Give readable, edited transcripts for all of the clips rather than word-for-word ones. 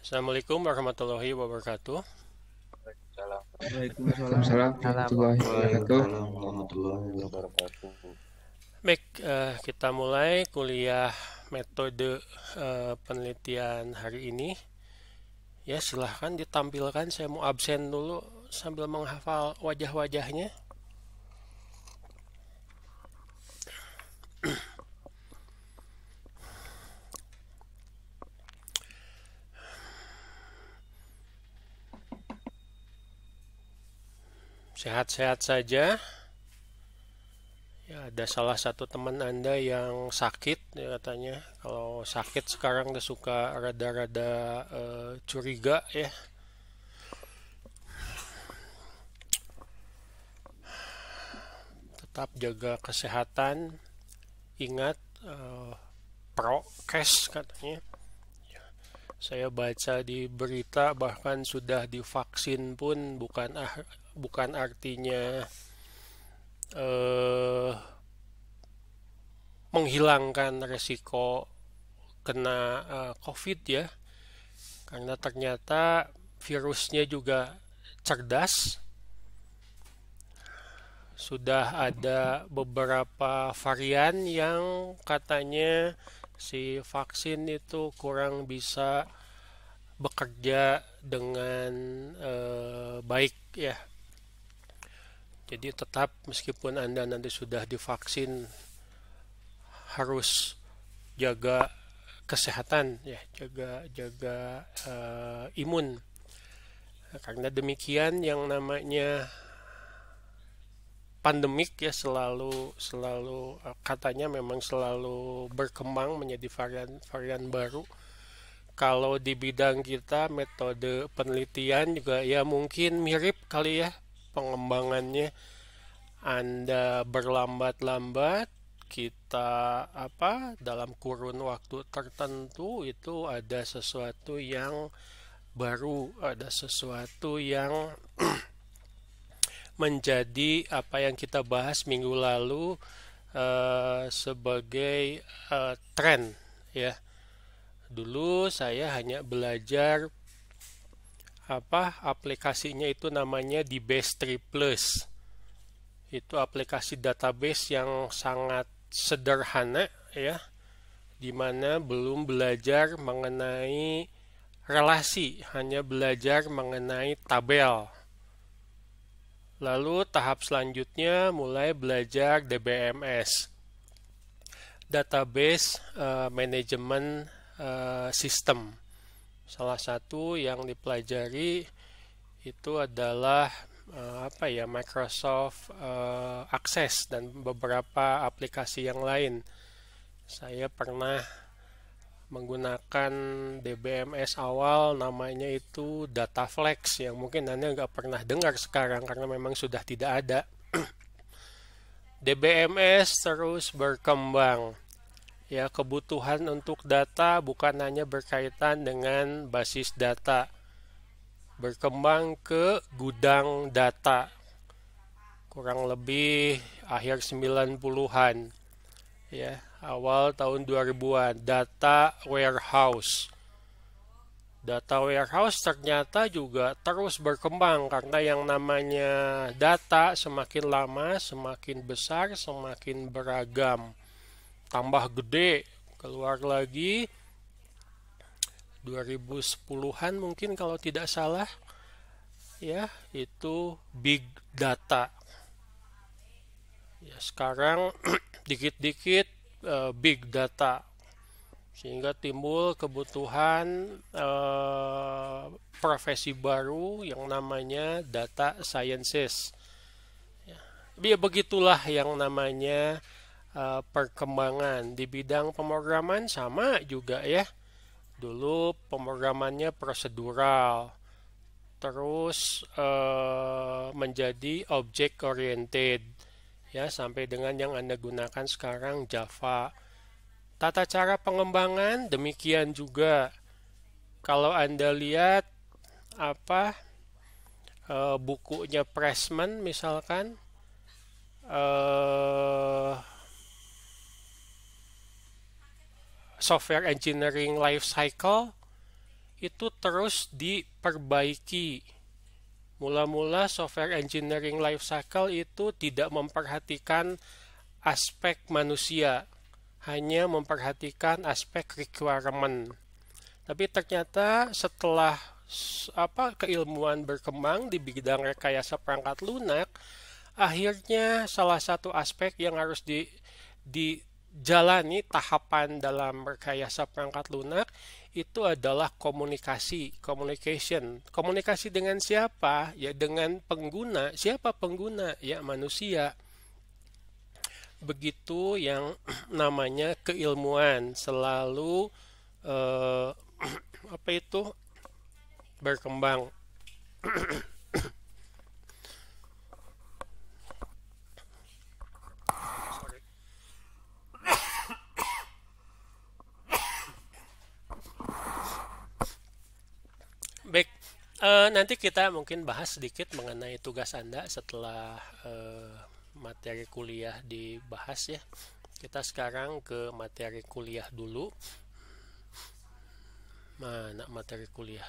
Assalamualaikum warahmatullahi wabarakatuh. Salam. Waalaikumsalam Waalaikumsalam warahmatullahi warahmatullahi wabarakatuh. Waalaikumsalam warahmatullahi wabarakatuh. Baik, kita mulai kuliah metode penelitian hari ini. Ya, silahkan ditampilkan. Saya mau absen dulu sambil menghafal wajah-wajahnya. Sehat-sehat saja. Ya, ada salah satu teman Anda yang sakit, ya katanya. Kalau sakit sekarang udah suka rada-rada curiga ya. Tetap jaga kesehatan. Ingat prokes katanya. Saya baca di berita bahkan sudah divaksin pun bukan artinya menghilangkan resiko kena COVID ya, karena ternyata virusnya juga cerdas. Sudah ada beberapa varian yang katanya si vaksin itu kurang bisa bekerja dengan baik ya. Jadi tetap meskipun Anda nanti sudah divaksin harus jaga kesehatan ya, jaga imun. Karena demikian yang namanya pandemik ya selalu katanya memang selalu berkembang menjadi varian baru. Kalau di bidang kita metode penelitian juga ya mungkin mirip kali ya pengembangannya. Anda berlambat-lambat, kita dalam kurun waktu tertentu itu ada sesuatu yang baru, ada sesuatu yang menjadi apa yang kita bahas minggu lalu sebagai tren ya. Dulu saya hanya belajar aplikasinya itu namanya DBase3 Plus. Itu aplikasi database yang sangat sederhana ya, dimana belum belajar mengenai relasi, hanya belajar mengenai tabel. Lalu tahap selanjutnya mulai belajar DBMS, Database Management System. Salah satu yang dipelajari itu adalah Microsoft Access dan beberapa aplikasi yang lain. Saya pernah menggunakan DBMS awal, namanya itu Dataflex, yang mungkin Anda nggak pernah dengar sekarang karena memang sudah tidak ada. DBMS terus berkembang. Ya, kebutuhan untuk data bukan hanya berkaitan dengan basis data, berkembang ke gudang data. Kurang lebih akhir 90-an. Ya, awal tahun 2000-an, data warehouse. Data warehouse ternyata juga terus berkembang karena yang namanya data semakin lama, semakin besar, semakin beragam. Tambah gede, keluar lagi 2010-an mungkin kalau tidak salah. Ya, itu big data. Ya, sekarang dikit-dikit big data, sehingga timbul kebutuhan profesi baru yang namanya data sciences. Ya, begitulah yang namanya perkembangan di bidang pemrograman sama juga ya. Dulu pemrogramannya prosedural, terus menjadi object oriented ya, sampai dengan yang Anda gunakan sekarang Java. Tata cara pengembangan demikian juga. Kalau Anda lihat bukunya Pressman misalkan, Software Engineering Life Cycle, itu terus diperbaiki. Mula-mula software engineering life cycle itu tidak memperhatikan aspek manusia, hanya memperhatikan aspek requirement. Tapi ternyata setelah keilmuan berkembang di bidang rekayasa perangkat lunak, akhirnya salah satu aspek yang harus dijalani tahapan dalam rekayasa perangkat lunak itu adalah communication. Komunikasi dengan siapa? Ya dengan pengguna. Siapa pengguna? Ya manusia. Begitu yang namanya keilmuan selalu eh, berkembang. Baik, nanti kita mungkin bahas sedikit mengenai tugas Anda setelah materi kuliah dibahas ya. Kita sekarang ke materi kuliah dulu. Mana materi kuliah?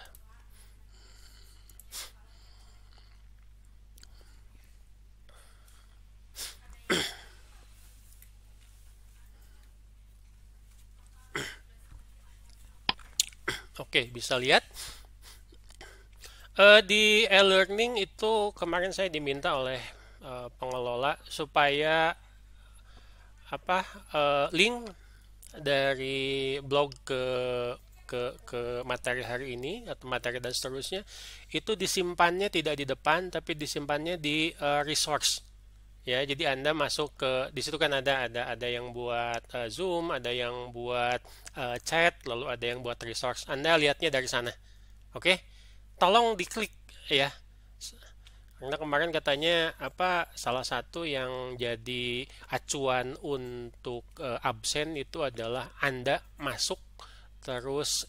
Oke, bisa lihat. Di e-learning itu kemarin saya diminta oleh pengelola supaya link dari blog ke materi hari ini atau materi dan seterusnya itu disimpannya tidak di depan tapi disimpannya di resource ya. Jadi Anda masuk ke di situ kan ada yang buat Zoom, ada yang buat chat, lalu ada yang buat resource. Anda lihatnya dari sana. Oke? Tolong diklik ya. Karena kemarin katanya salah satu yang jadi acuan untuk absen itu adalah Anda masuk terus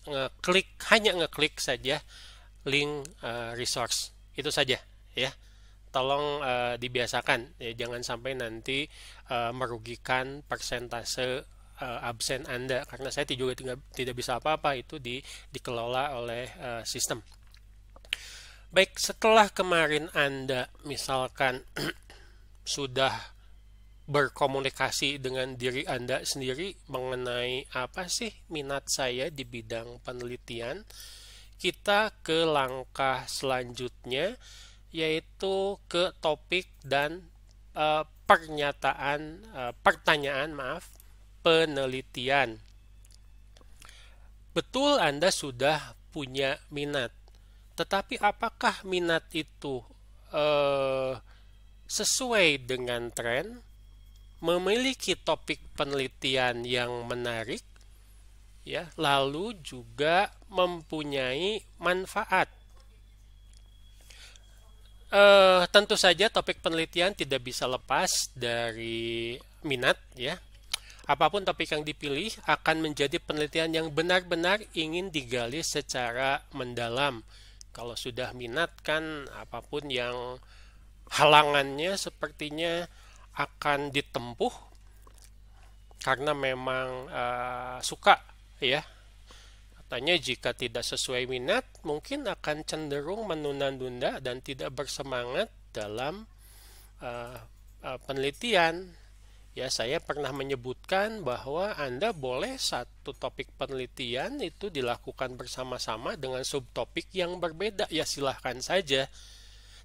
hanya ngeklik saja link resource. Itu saja ya. Tolong dibiasakan ya, jangan sampai nanti merugikan persentase absen Anda karena saya juga tidak bisa apa-apa, itu dikelola oleh sistem. Baik, setelah kemarin Anda misalkan sudah berkomunikasi dengan diri Anda sendiri mengenai apa sih minat saya di bidang penelitian, kita ke langkah selanjutnya yaitu ke topik dan pertanyaan penelitian. Betul Anda sudah punya minat. Tetapi apakah minat itu sesuai dengan tren, memiliki topik penelitian yang menarik, ya, lalu juga mempunyai manfaat? Tentu saja topik penelitian tidak bisa lepas dari minat, ya. Apapun topik yang dipilih akan menjadi penelitian yang benar-benar ingin digali secara mendalam. Kalau sudah minat kan apapun yang halangannya sepertinya akan ditempuh karena memang suka ya. Katanya jika tidak sesuai minat mungkin akan cenderung menunda-nunda dan tidak bersemangat dalam penelitian. Ya, saya pernah menyebutkan bahwa Anda boleh satu topik penelitian itu dilakukan bersama-sama dengan subtopik yang berbeda, ya silahkan saja.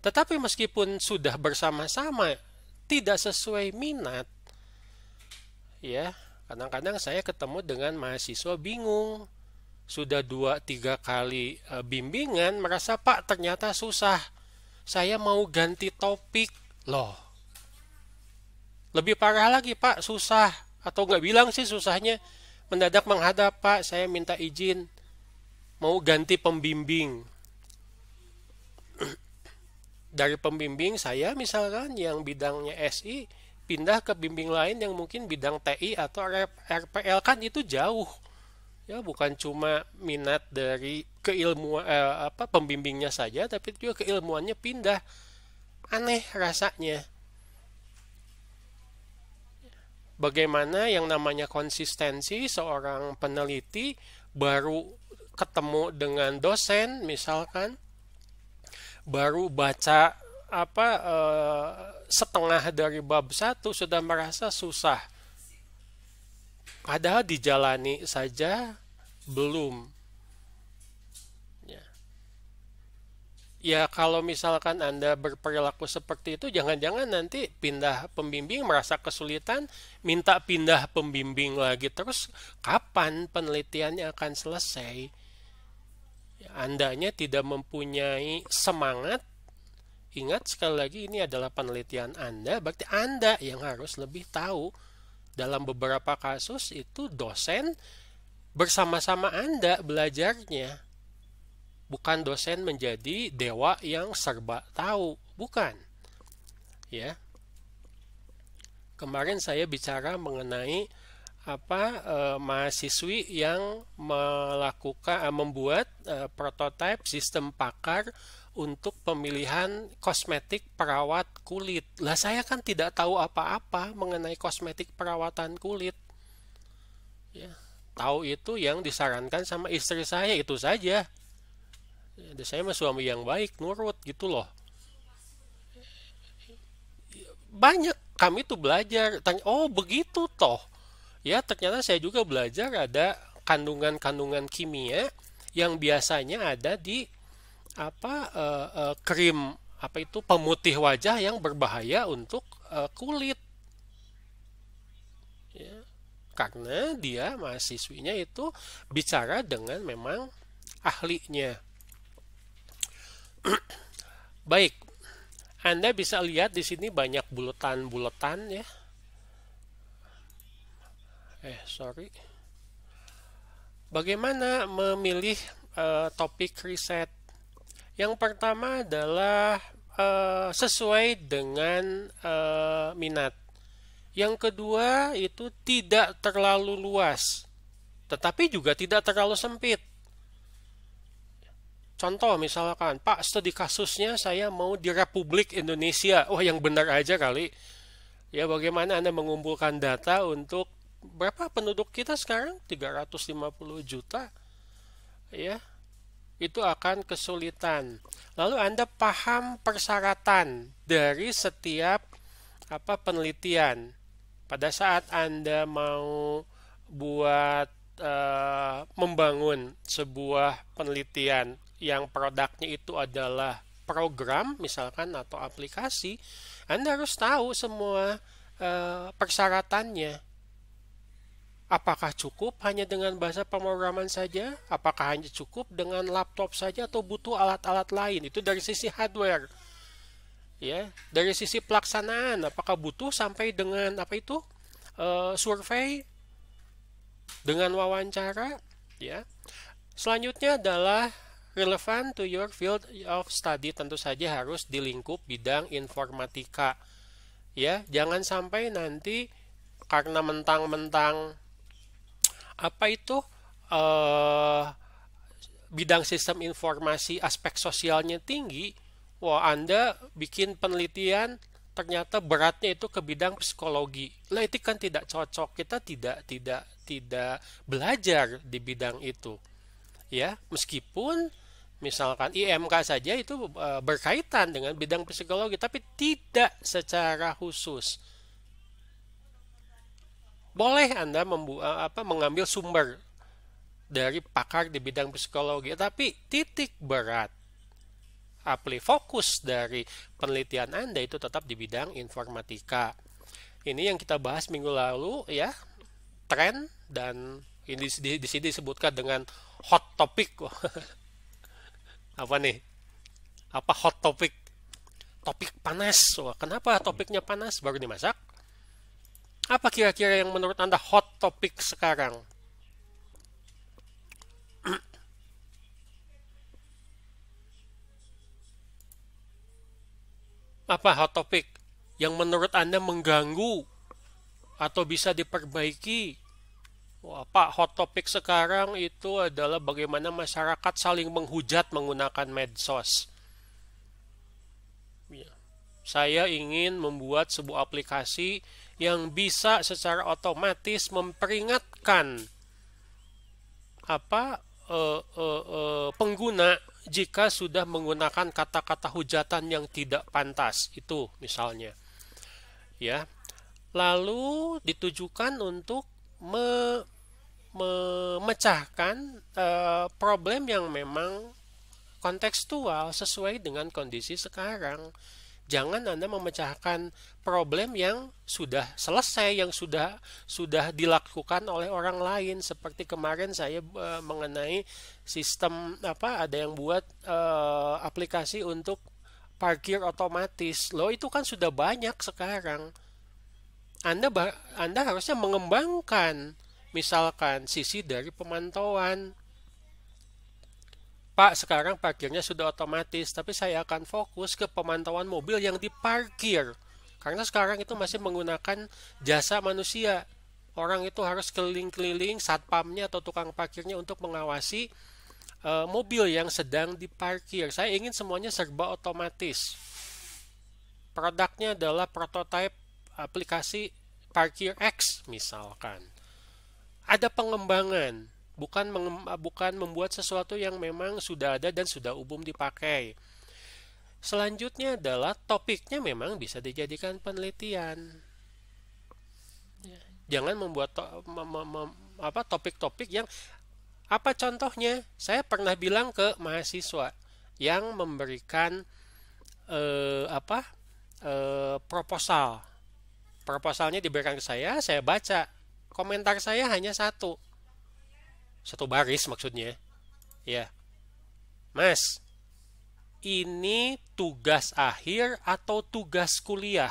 Tetapi meskipun sudah bersama-sama tidak sesuai minat, ya kadang-kadang saya ketemu dengan mahasiswa bingung. Sudah 2-3 kali bimbingan merasa, Pak ternyata susah. Saya mau ganti topik. Loh. Lebih parah lagi, Pak, susah. Atau nggak bilang sih susahnya. Mendadak menghadap, Pak, saya minta izin. Mau ganti pembimbing. Dari pembimbing saya misalkan yang bidangnya SI, pindah ke bimbing lain yang mungkin bidang TI atau RPL, kan itu jauh. Ya, bukan cuma minat dari keilmuan pembimbingnya saja, tapi juga keilmuannya pindah. Aneh rasanya. Bagaimana yang namanya konsistensi seorang peneliti baru ketemu dengan dosen misalkan, baru baca setengah dari bab 1 sudah merasa susah. Padahal dijalani saja belum. Ya. Ya kalau misalkan Anda berperilaku seperti itu, jangan-jangan nanti pindah pembimbing merasa kesulitan, minta pindah pembimbing lagi. Terus kapan penelitiannya akan selesai? Ya, Andanya tidak mempunyai semangat. Ingat sekali lagi ini adalah penelitian Anda, berarti Anda yang harus lebih tahu. Dalam beberapa kasus itu dosen bersama-sama Anda belajarnya. Bukan dosen menjadi dewa yang serba tahu, bukan. Ya. Kemarin saya bicara mengenai mahasiswi yang membuat prototipe sistem pakar untuk pemilihan kosmetik perawat kulit. Lah saya kan tidak tahu apa-apa mengenai kosmetik perawatan kulit. Ya, tahu itu yang disarankan sama istri saya itu saja. Saya mah suami yang baik, nurut gitu loh. Banyak kami tuh belajar, tanya, oh begitu toh. Ya ternyata saya juga belajar ada kandungan-kandungan kimia yang biasanya ada di krim pemutih wajah yang berbahaya untuk kulit. Ya, karena dia mahasiswinya itu bicara dengan memang ahlinya. Baik, Anda bisa lihat di sini banyak buletan-buletan ya. Sorry. Bagaimana memilih topik riset? Yang pertama adalah sesuai dengan minat. Yang kedua itu tidak terlalu luas, tetapi juga tidak terlalu sempit. Contoh misalkan, Pak, studi kasusnya saya mau di Republik Indonesia. Oh, yang benar aja kali. Ya, bagaimana Anda mengumpulkan data untuk berapa penduduk kita sekarang? 350 juta. Ya, itu akan kesulitan. Lalu Anda paham persyaratan dari setiap penelitian. Pada saat Anda mau buat membangun sebuah penelitian yang produknya itu adalah program misalkan atau aplikasi, Anda harus tahu semua persyaratannya. Apakah cukup hanya dengan bahasa pemrograman saja? Apakah hanya cukup dengan laptop saja atau butuh alat-alat lain? Itu dari sisi hardware. Ya, dari sisi pelaksanaan, apakah butuh sampai dengan survei dengan wawancara? Ya. Selanjutnya adalah relevant to your field of study, tentu saja harus di lingkup bidang informatika. Ya, jangan sampai nanti karena mentang-mentang bidang sistem informasi aspek sosialnya tinggi, wah Anda bikin penelitian ternyata beratnya itu ke bidang psikologi. Lah itu kan tidak cocok. Kita tidak belajar di bidang itu. Ya, meskipun misalkan IMK saja itu berkaitan dengan bidang psikologi, tapi tidak secara khusus. Boleh Anda mengambil sumber dari pakar di bidang psikologi, tapi titik berat fokus dari penelitian Anda itu tetap di bidang informatika. Ini yang kita bahas minggu lalu ya, tren, dan ini di sini disebutkan dengan hot topic. Apa nih? Apa hot topic? Topik panas. Wah, kenapa topiknya panas? Baru dimasak? Apa kira-kira yang menurut Anda hot topic sekarang? Apa hot topic yang menurut Anda mengganggu atau bisa diperbaiki? Wah, Pak, hot topic sekarang itu adalah bagaimana masyarakat saling menghujat menggunakan medsos. Ya. Saya ingin membuat sebuah aplikasi yang bisa secara otomatis memperingatkan pengguna jika sudah menggunakan kata-kata hujatan yang tidak pantas, itu misalnya, ya. Lalu ditujukan untuk memecahkan problem yang memang kontekstual sesuai dengan kondisi sekarang. Jangan Anda memecahkan problem yang sudah selesai, yang sudah dilakukan oleh orang lain. Seperti kemarin saya mengenai sistem ada yang buat aplikasi untuk parkir otomatis. Loh, itu kan sudah banyak sekarang. Anda harusnya mengembangkan misalkan sisi dari pemantauan. Pak, sekarang parkirnya sudah otomatis, tapi saya akan fokus ke pemantauan mobil yang diparkir. Karena sekarang itu masih menggunakan jasa manusia. Orang itu harus keliling-keliling satpamnya atau tukang parkirnya untuk mengawasi mobil yang sedang diparkir. Saya ingin semuanya serba otomatis. Produknya adalah prototipe aplikasi Parkir X misalkan. Ada pengembangan. Bukan membuat sesuatu yang memang sudah ada dan sudah umum dipakai. Selanjutnya adalah topiknya memang bisa dijadikan penelitian. Jangan membuat topik-topik yang apa contohnya? Saya pernah bilang ke mahasiswa yang memberikan proposal. Proposalnya diberikan ke saya baca. Komentar saya hanya satu baris maksudnya. Ya. Mas, ini tugas akhir atau tugas kuliah?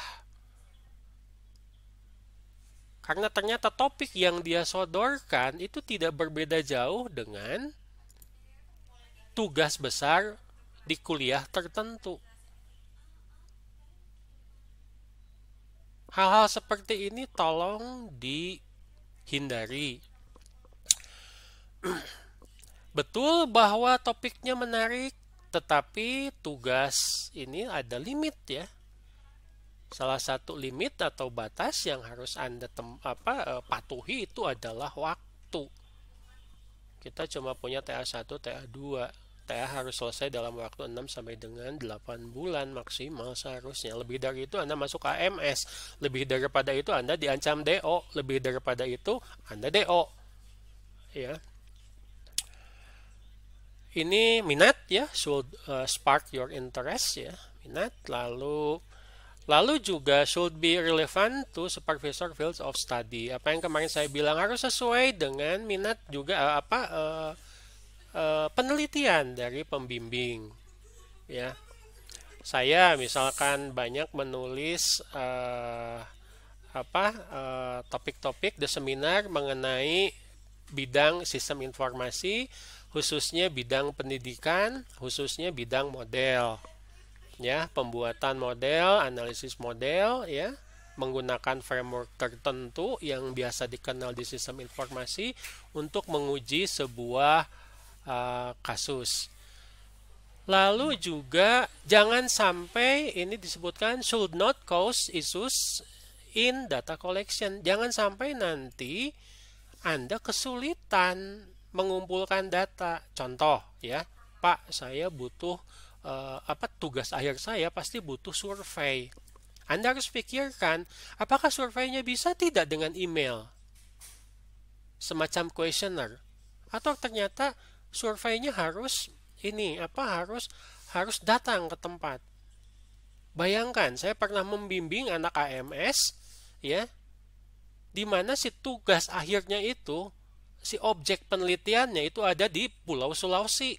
Karena ternyata topik yang dia sodorkan itu tidak berbeda jauh dengan tugas besar di kuliah tertentu. Hal-hal seperti ini tolong dihindari. Betul bahwa topiknya menarik, tetapi tugas ini ada limit ya. Salah satu limit atau batas yang harus Anda patuhi itu adalah waktu. Kita cuma punya TA1, TA2. TA harus selesai dalam waktu 6 sampai dengan 8 bulan maksimal seharusnya. Lebih dari itu Anda masuk AMS. Lebih daripada itu Anda diancam DO. Lebih daripada itu Anda DO. Ya. Ini minat ya, should spark your interest ya, minat. Lalu juga should be relevant to supervisor fields of study. Apa yang kemarin saya bilang harus sesuai dengan minat juga penelitian dari pembimbing. Ya, saya misalkan banyak menulis topik-topik di seminar mengenai bidang sistem informasi, khususnya bidang pendidikan, khususnya bidang model. Ya, pembuatan model, analisis model ya, menggunakan framework tertentu yang biasa dikenal di sistem informasi untuk menguji sebuah kasus. Lalu juga jangan sampai ini disebutkan should not cause issues in data collection. Jangan sampai nanti Anda kesulitan mengumpulkan data. Contoh ya, Pak, saya butuh tugas akhir saya pasti butuh survei. Anda harus pikirkan, apakah surveinya bisa tidak dengan email? Semacam questionnaire. Atau ternyata surveinya harus harus datang ke tempat. Bayangkan, saya pernah membimbing anak AMS ya, di mana si tugas akhirnya itu, si objek penelitiannya itu ada di Pulau Sulawesi.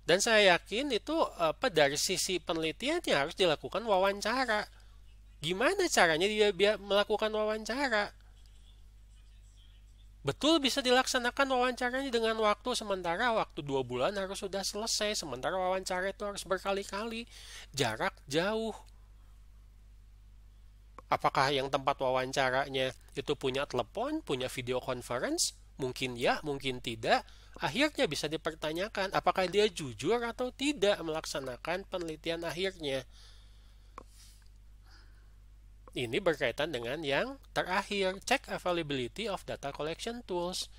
Dan saya yakin itu dari sisi penelitiannya harus dilakukan wawancara. Gimana caranya dia melakukan wawancara? Betul bisa dilaksanakan wawancaranya dengan waktu, sementara waktu 2 bulan harus sudah selesai, sementara wawancara itu harus berkali-kali, jarak jauh. Apakah yang tempat wawancaranya itu punya telepon, punya video conference? Mungkin ya, mungkin tidak. Akhirnya bisa dipertanyakan apakah dia jujur atau tidak melaksanakan penelitian akhirnya. Ini berkaitan dengan yang terakhir, check availability of data collection tools.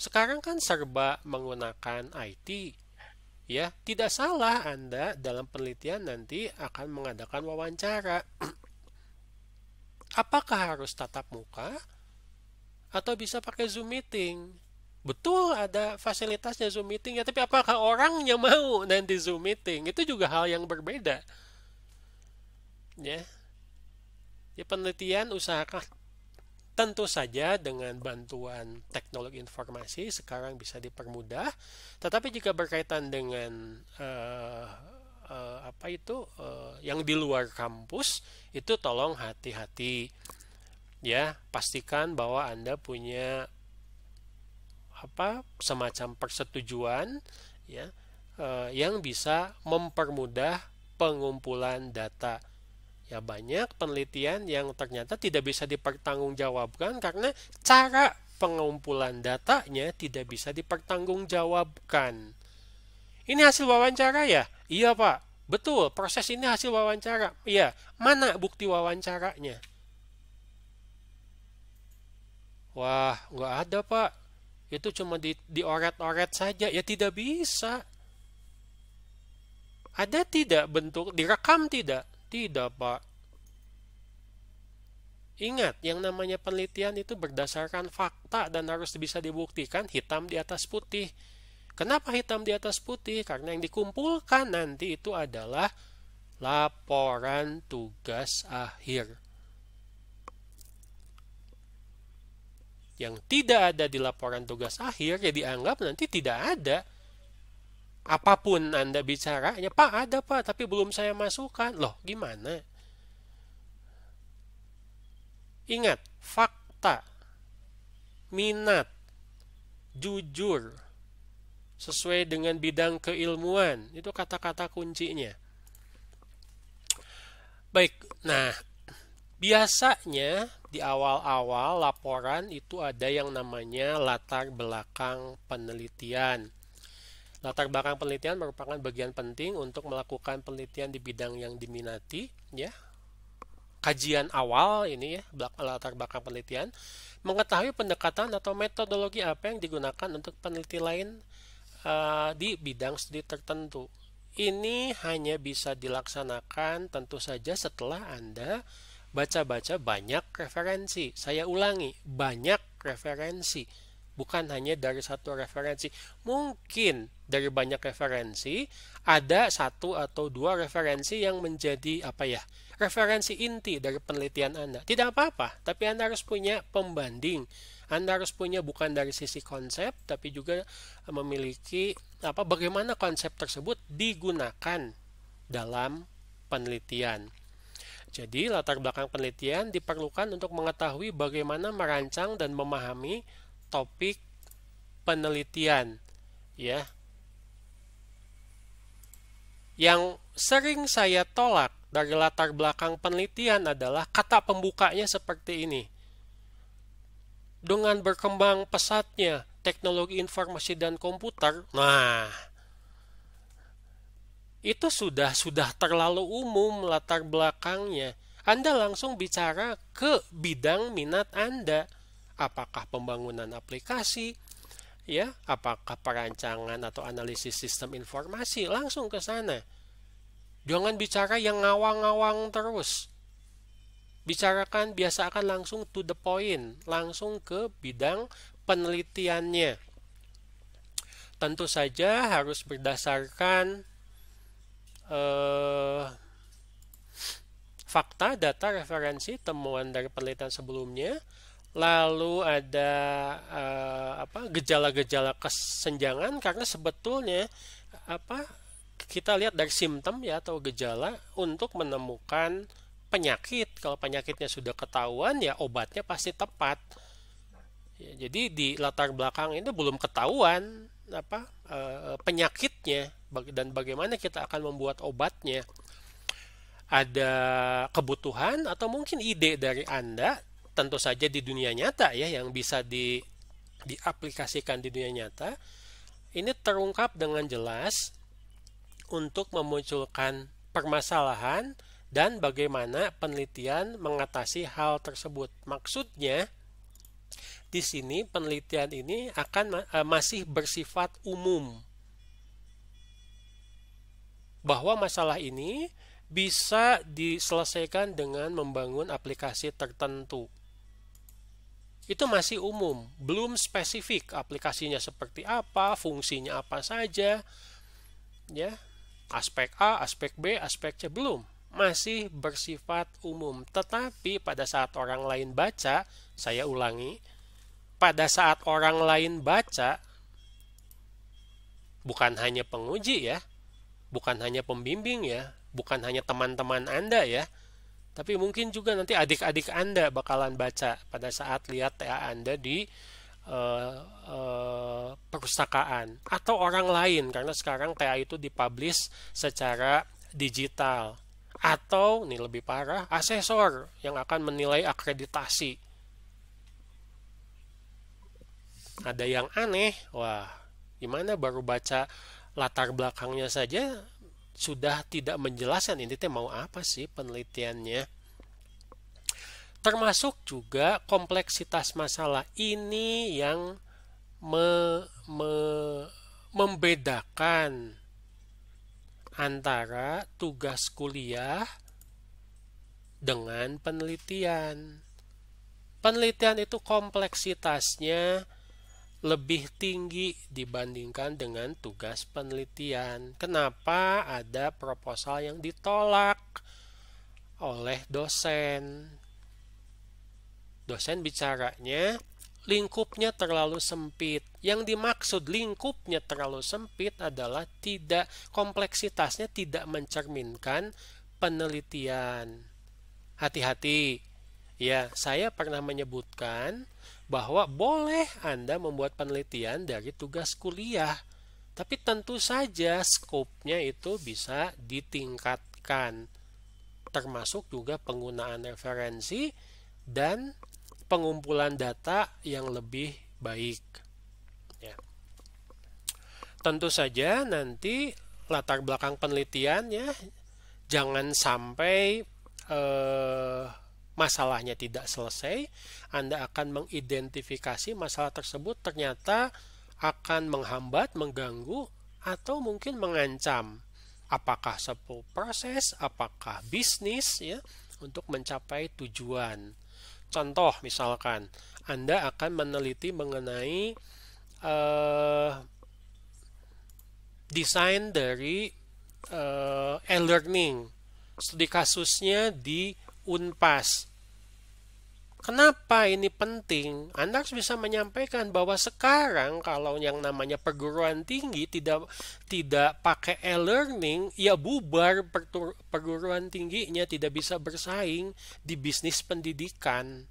Sekarang kan serba menggunakan IT. Ya, tidak salah Anda dalam penelitian nanti akan mengadakan wawancara. Apakah harus tatap muka atau bisa pakai Zoom meeting? Betul ada fasilitasnya Zoom meeting ya, tapi apakah orangnya mau nanti Zoom meeting? Itu juga hal yang berbeda. Ya. Ya, penelitian usahakan tentu saja dengan bantuan teknologi informasi sekarang bisa dipermudah, tetapi jika berkaitan dengan yang di luar kampus itu tolong hati-hati. Ya, pastikan bahwa Anda punya semacam persetujuan ya yang bisa mempermudah pengumpulan data. Ya, banyak penelitian yang ternyata tidak bisa dipertanggungjawabkan karena cara pengumpulan datanya tidak bisa dipertanggungjawabkan. Ini hasil wawancara ya? Iya Pak, betul, proses ini hasil wawancara. Iya, mana bukti wawancaranya? Wah, nggak ada Pak. Itu cuma dioret-oret saja. Ya tidak bisa. Ada tidak bentuk, direkam tidak? Tidak, Pak. Ingat, yang namanya penelitian itu berdasarkan fakta dan harus bisa dibuktikan hitam di atas putih. Kenapa hitam di atas putih? Karena yang dikumpulkan nanti itu adalah laporan tugas akhir. Yang tidak ada di laporan tugas akhir, ya dianggap nanti tidak ada. Apapun Anda bicara, ya Pak ada Pak, tapi belum saya masukkan. Loh, gimana? Ingat, fakta, minat, jujur, sesuai dengan bidang keilmuan, itu kata-kata kuncinya. Baik, nah biasanya di awal-awal laporan itu ada yang namanya latar belakang penelitian. Latar belakang penelitian merupakan bagian penting untuk melakukan penelitian di bidang yang diminati, ya. Kajian awal ini ya, latar belakang penelitian, mengetahui pendekatan atau metodologi apa yang digunakan untuk peneliti lain di bidang studi tertentu. Ini hanya bisa dilaksanakan tentu saja setelah Anda baca-baca banyak referensi. Saya ulangi, banyak referensi. Bukan hanya dari satu referensi. Mungkin dari banyak referensi, ada satu atau dua referensi yang menjadi referensi inti dari penelitian Anda. Tidak apa-apa, tapi Anda harus punya pembanding. Anda harus punya bukan dari sisi konsep, tapi juga memiliki bagaimana konsep tersebut digunakan dalam penelitian. Jadi, latar belakang penelitian diperlukan untuk mengetahui bagaimana merancang dan memahami topik penelitian, ya. Yang sering saya tolak dari latar belakang penelitian adalah kata pembukanya seperti ini. Dengan berkembang pesatnya teknologi informasi dan komputer, itu sudah terlalu umum latar belakangnya. Anda langsung bicara ke bidang minat Anda. Apakah pembangunan aplikasi, ya, apakah perancangan atau analisis sistem informasi, langsung ke sana. Jangan bicara yang ngawang-ngawang terus. Biasakan langsung to the point, langsung ke bidang penelitiannya. Tentu saja harus berdasarkan fakta, data, referensi, temuan dari penelitian sebelumnya. Lalu ada gejala-gejala kesenjangan, karena sebetulnya kita lihat dari simptom ya atau gejala untuk menemukan penyakit. Kalau penyakitnya sudah ketahuan ya obatnya pasti tepat. Ya, jadi di latar belakang itu belum ketahuan penyakitnya dan bagaimana kita akan membuat obatnya. Ada kebutuhan atau mungkin ide dari Anda, tentu saja di dunia nyata ya, yang bisa diaplikasikan di dunia nyata. Ini terungkap dengan jelas untuk memunculkan permasalahan dan bagaimana penelitian mengatasi hal tersebut. Maksudnya, di sini penelitian ini akan masih bersifat umum, bahwa masalah ini bisa diselesaikan dengan membangun aplikasi tertentu. Itu masih umum, belum spesifik aplikasinya seperti apa, fungsinya apa saja, ya, aspek A, aspek B, aspek C, belum, masih bersifat umum. Tetapi pada saat orang lain baca, saya ulangi, pada saat orang lain baca, bukan hanya penguji ya, bukan hanya pembimbing ya, bukan hanya teman-teman Anda ya, tapi mungkin juga nanti adik-adik Anda bakalan baca pada saat lihat TA Anda di perpustakaan, atau orang lain, karena sekarang TA itu dipublish secara digital, atau ini lebih parah, asesor yang akan menilai akreditasi. Ada yang aneh, wah gimana baru baca latar belakangnya saja sudah tidak menjelaskan ini teh mau apa sih penelitiannya. Termasuk juga kompleksitas masalah ini yang membedakan antara tugas kuliah dengan penelitian. Penelitian itu kompleksitasnya lebih tinggi dibandingkan dengan tugas penelitian. Kenapa ada proposal yang ditolak oleh dosen? Dosen bicaranya lingkupnya terlalu sempit. Yang dimaksud lingkupnya terlalu sempit adalah kompleksitasnya tidak mencerminkan penelitian. Hati-hati. Ya, saya pernah menyebutkan bahwa boleh Anda membuat penelitian dari tugas kuliah, tapi tentu saja skopnya itu bisa ditingkatkan, termasuk juga penggunaan referensi dan pengumpulan data yang lebih baik. Ya. Tentu saja nanti latar belakang penelitiannya jangan sampai masalahnya tidak selesai, Anda akan mengidentifikasi masalah tersebut ternyata akan menghambat, mengganggu, atau mungkin mengancam. Apakah sebuah proses, apakah bisnis ya, untuk mencapai tujuan. Contoh misalkan, Anda akan meneliti mengenai desain dari e-learning. Studi kasusnya di Unpas. Kenapa ini penting? Anda harus bisa menyampaikan bahwa sekarang kalau yang namanya perguruan tinggi tidak pakai e-learning, ya bubar perguruan tingginya, tidak bisa bersaing di bisnis pendidikan.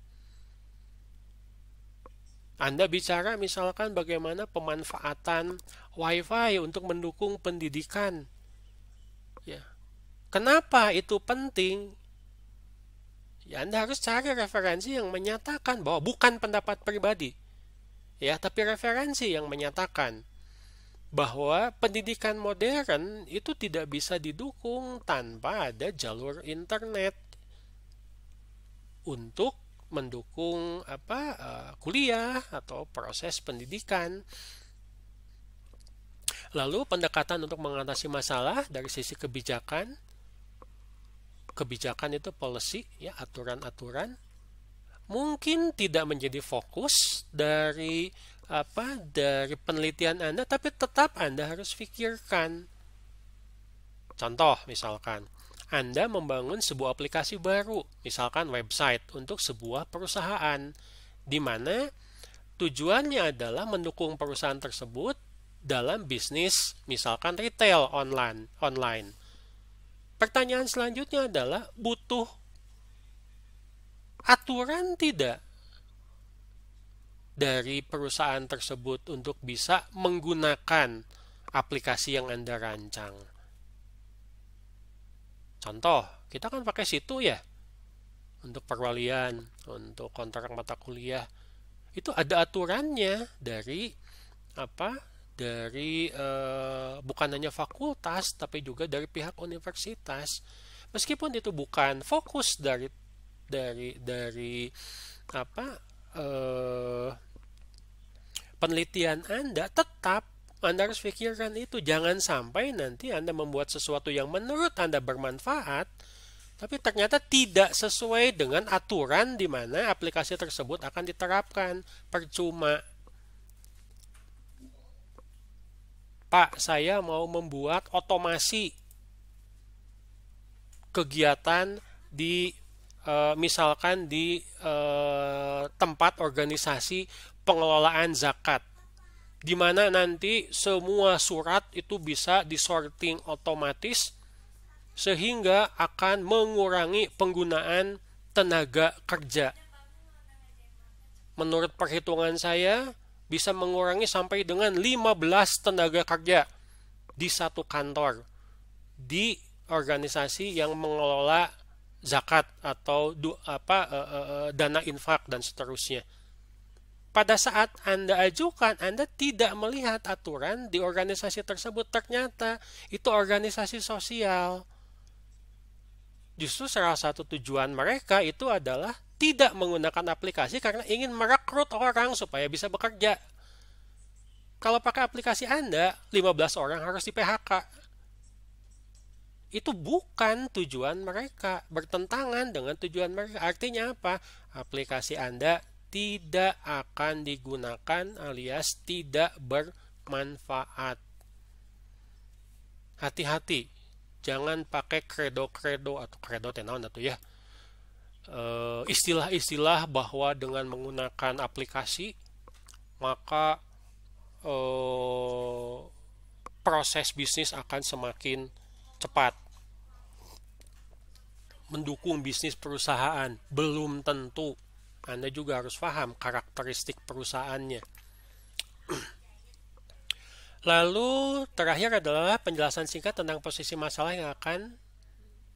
Anda bicara misalkan bagaimana pemanfaatan WiFi untuk mendukung pendidikan. Ya. Kenapa itu penting? Ya, Anda harus cari referensi yang menyatakan bahwa bukan pendapat pribadi, ya, tapi referensi yang menyatakan bahwa pendidikan modern itu tidak bisa didukung tanpa ada jalur internet untuk mendukung kuliah atau proses pendidikan. Lalu pendekatan untuk mengatasi masalah dari sisi kebijakan. Kebijakan itu policy, ya, aturan-aturan, mungkin tidak menjadi fokus dari penelitian Anda, tapi tetap Anda harus pikirkan. Contoh misalkan, Anda membangun sebuah aplikasi baru, misalkan website untuk sebuah perusahaan, di mana tujuannya adalah mendukung perusahaan tersebut dalam bisnis, misalkan retail online. Pertanyaan selanjutnya adalah, butuh aturan tidak dari perusahaan tersebut untuk bisa menggunakan aplikasi yang Anda rancang? Contoh, kita kan pakai situ ya, untuk perwalian, untuk kontrak mata kuliah. Itu ada aturannya dari bukan hanya fakultas tapi juga dari pihak universitas. Meskipun itu bukan fokus dari apa penelitian Anda, tetap Anda harus pikirkan itu. Jangan sampai nanti Anda membuat sesuatu yang menurut Anda bermanfaat, tapi ternyata tidak sesuai dengan aturan di mana aplikasi tersebut akan diterapkan. Percuma. Pak, saya mau membuat otomasi kegiatan di misalkan di tempat organisasi pengelolaan zakat, di mana nanti semua surat itu bisa disorting otomatis sehingga akan mengurangi penggunaan tenaga kerja. Menurut perhitungan saya bisa mengurangi sampai dengan 15 tenaga kerja di satu kantor di organisasi yang mengelola zakat atau dana infak dan seterusnya. Pada saat Anda ajukan, Anda tidak melihat aturan di organisasi tersebut. Ternyata itu organisasi sosial. Justru salah satu tujuan mereka itu adalah tidak menggunakan aplikasi karena ingin merekrut orang supaya bisa bekerja. Kalau pakai aplikasi Anda, 15 orang harus di PHK. Itu bukan tujuan mereka, bertentangan dengan tujuan mereka. Artinya apa? Aplikasi Anda tidak akan digunakan alias tidak bermanfaat. Hati-hati, jangan pakai kredo-kredo atau kredo tenawan atau ya istilah-istilah bahwa dengan menggunakan aplikasi maka proses bisnis akan semakin cepat. Mendukung bisnis perusahaan belum tentu. Anda juga harus paham karakteristik perusahaannya. Lalu terakhir adalah penjelasan singkat tentang posisi masalah yang akan,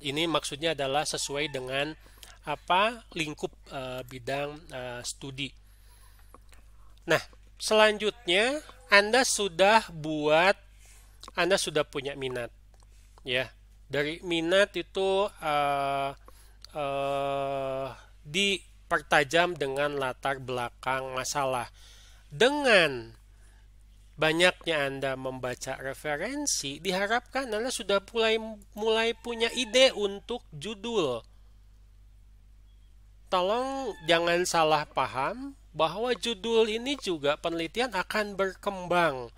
ini maksudnya adalah sesuai dengan lingkup bidang studi. Nah, selanjutnya Anda sudah punya minat, ya. Dari minat itu dipertajam dengan latar belakang masalah. Dengan banyaknya Anda membaca referensi, diharapkan Anda sudah mulai punya ide untuk judul. Tolong jangan salah paham bahwa judul ini juga penelitian akan berkembang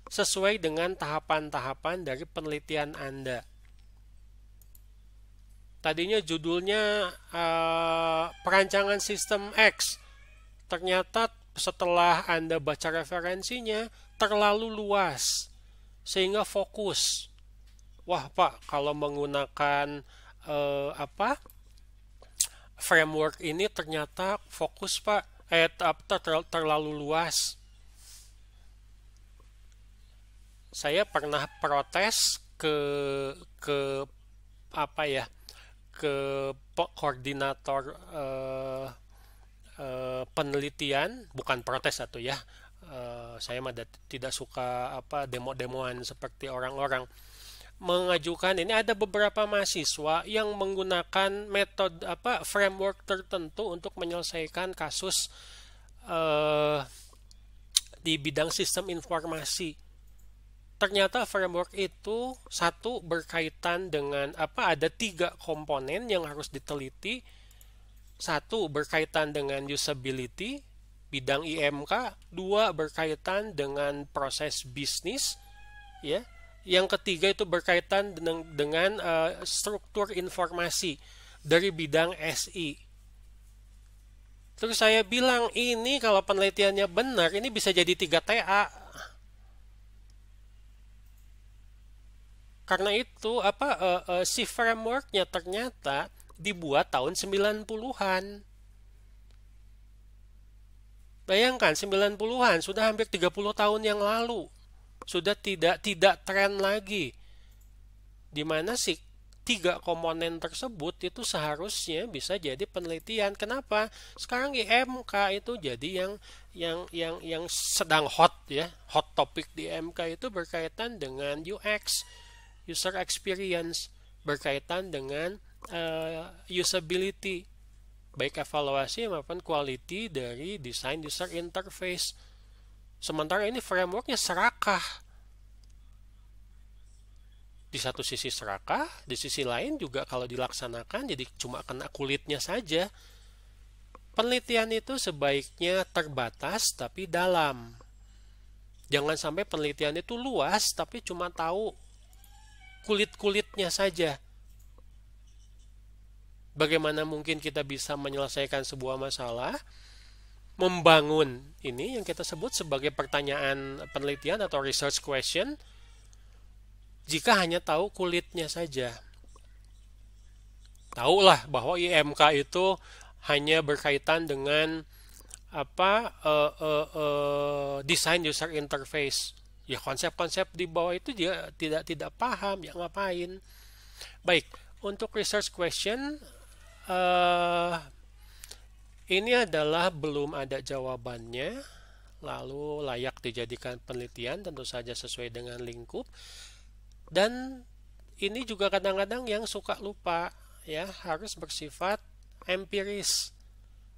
sesuai dengan tahapan-tahapan dari penelitian Anda. Tadinya judulnya perancangan sistem X. Ternyata setelah Anda baca referensinya terlalu luas sehingga fokus. Wah, Pak, kalau menggunakan framework ini ternyata fokus, Pak. Terlalu luas. Saya pernah protes ke koordinator penelitian, bukan protes atau ya. Saya tidak suka demo-demoan seperti orang-orang. Mengajukan ini ada beberapa mahasiswa yang menggunakan metode framework tertentu untuk menyelesaikan kasus di bidang sistem informasi. Ternyata framework itu satu berkaitan dengan ada 3 komponen yang harus diteliti. Satu berkaitan dengan usability bidang IMK, 2 berkaitan dengan proses bisnis, ya. Yang ketiga itu berkaitan dengan struktur informasi dari bidang SI. Terus saya bilang, ini kalau penelitiannya benar, ini bisa jadi 3 TA. Karena itu si frameworknya ternyata dibuat tahun 90-an. Bayangkan 90-an, sudah hampir 30 tahun yang lalu. Sudah tidak tren lagi. Di mana sih 3 komponen tersebut itu seharusnya bisa jadi penelitian. Kenapa? Sekarang IMK itu jadi yang sedang hot, ya. Hot topic di IMK itu berkaitan dengan UX, user experience. berkaitan dengan usability, baik evaluasi maupun quality dari desain user interface. Sementara ini frameworknya serakah. Di satu sisi serakah, di sisi lain juga kalau dilaksanakan jadi cuma kena kulitnya saja. Penelitian itu sebaiknya terbatas tapi dalam. Jangan sampai penelitian itu luas tapi cuma tahu kulit-kulitnya saja. Bagaimana mungkin kita bisa menyelesaikan sebuah masalah, membangun ini yang kita sebut sebagai pertanyaan penelitian atau research question, jika hanya tahu kulitnya saja. Tahulah bahwa IMK itu hanya berkaitan dengan desain user interface. Ya konsep-konsep di bawah itu dia tidak paham, ya ngapain. Baik, untuk research question ini adalah belum ada jawabannya, lalu layak dijadikan penelitian tentu saja sesuai dengan lingkup. Dan ini juga kadang-kadang yang suka lupa, ya, harus bersifat empiris,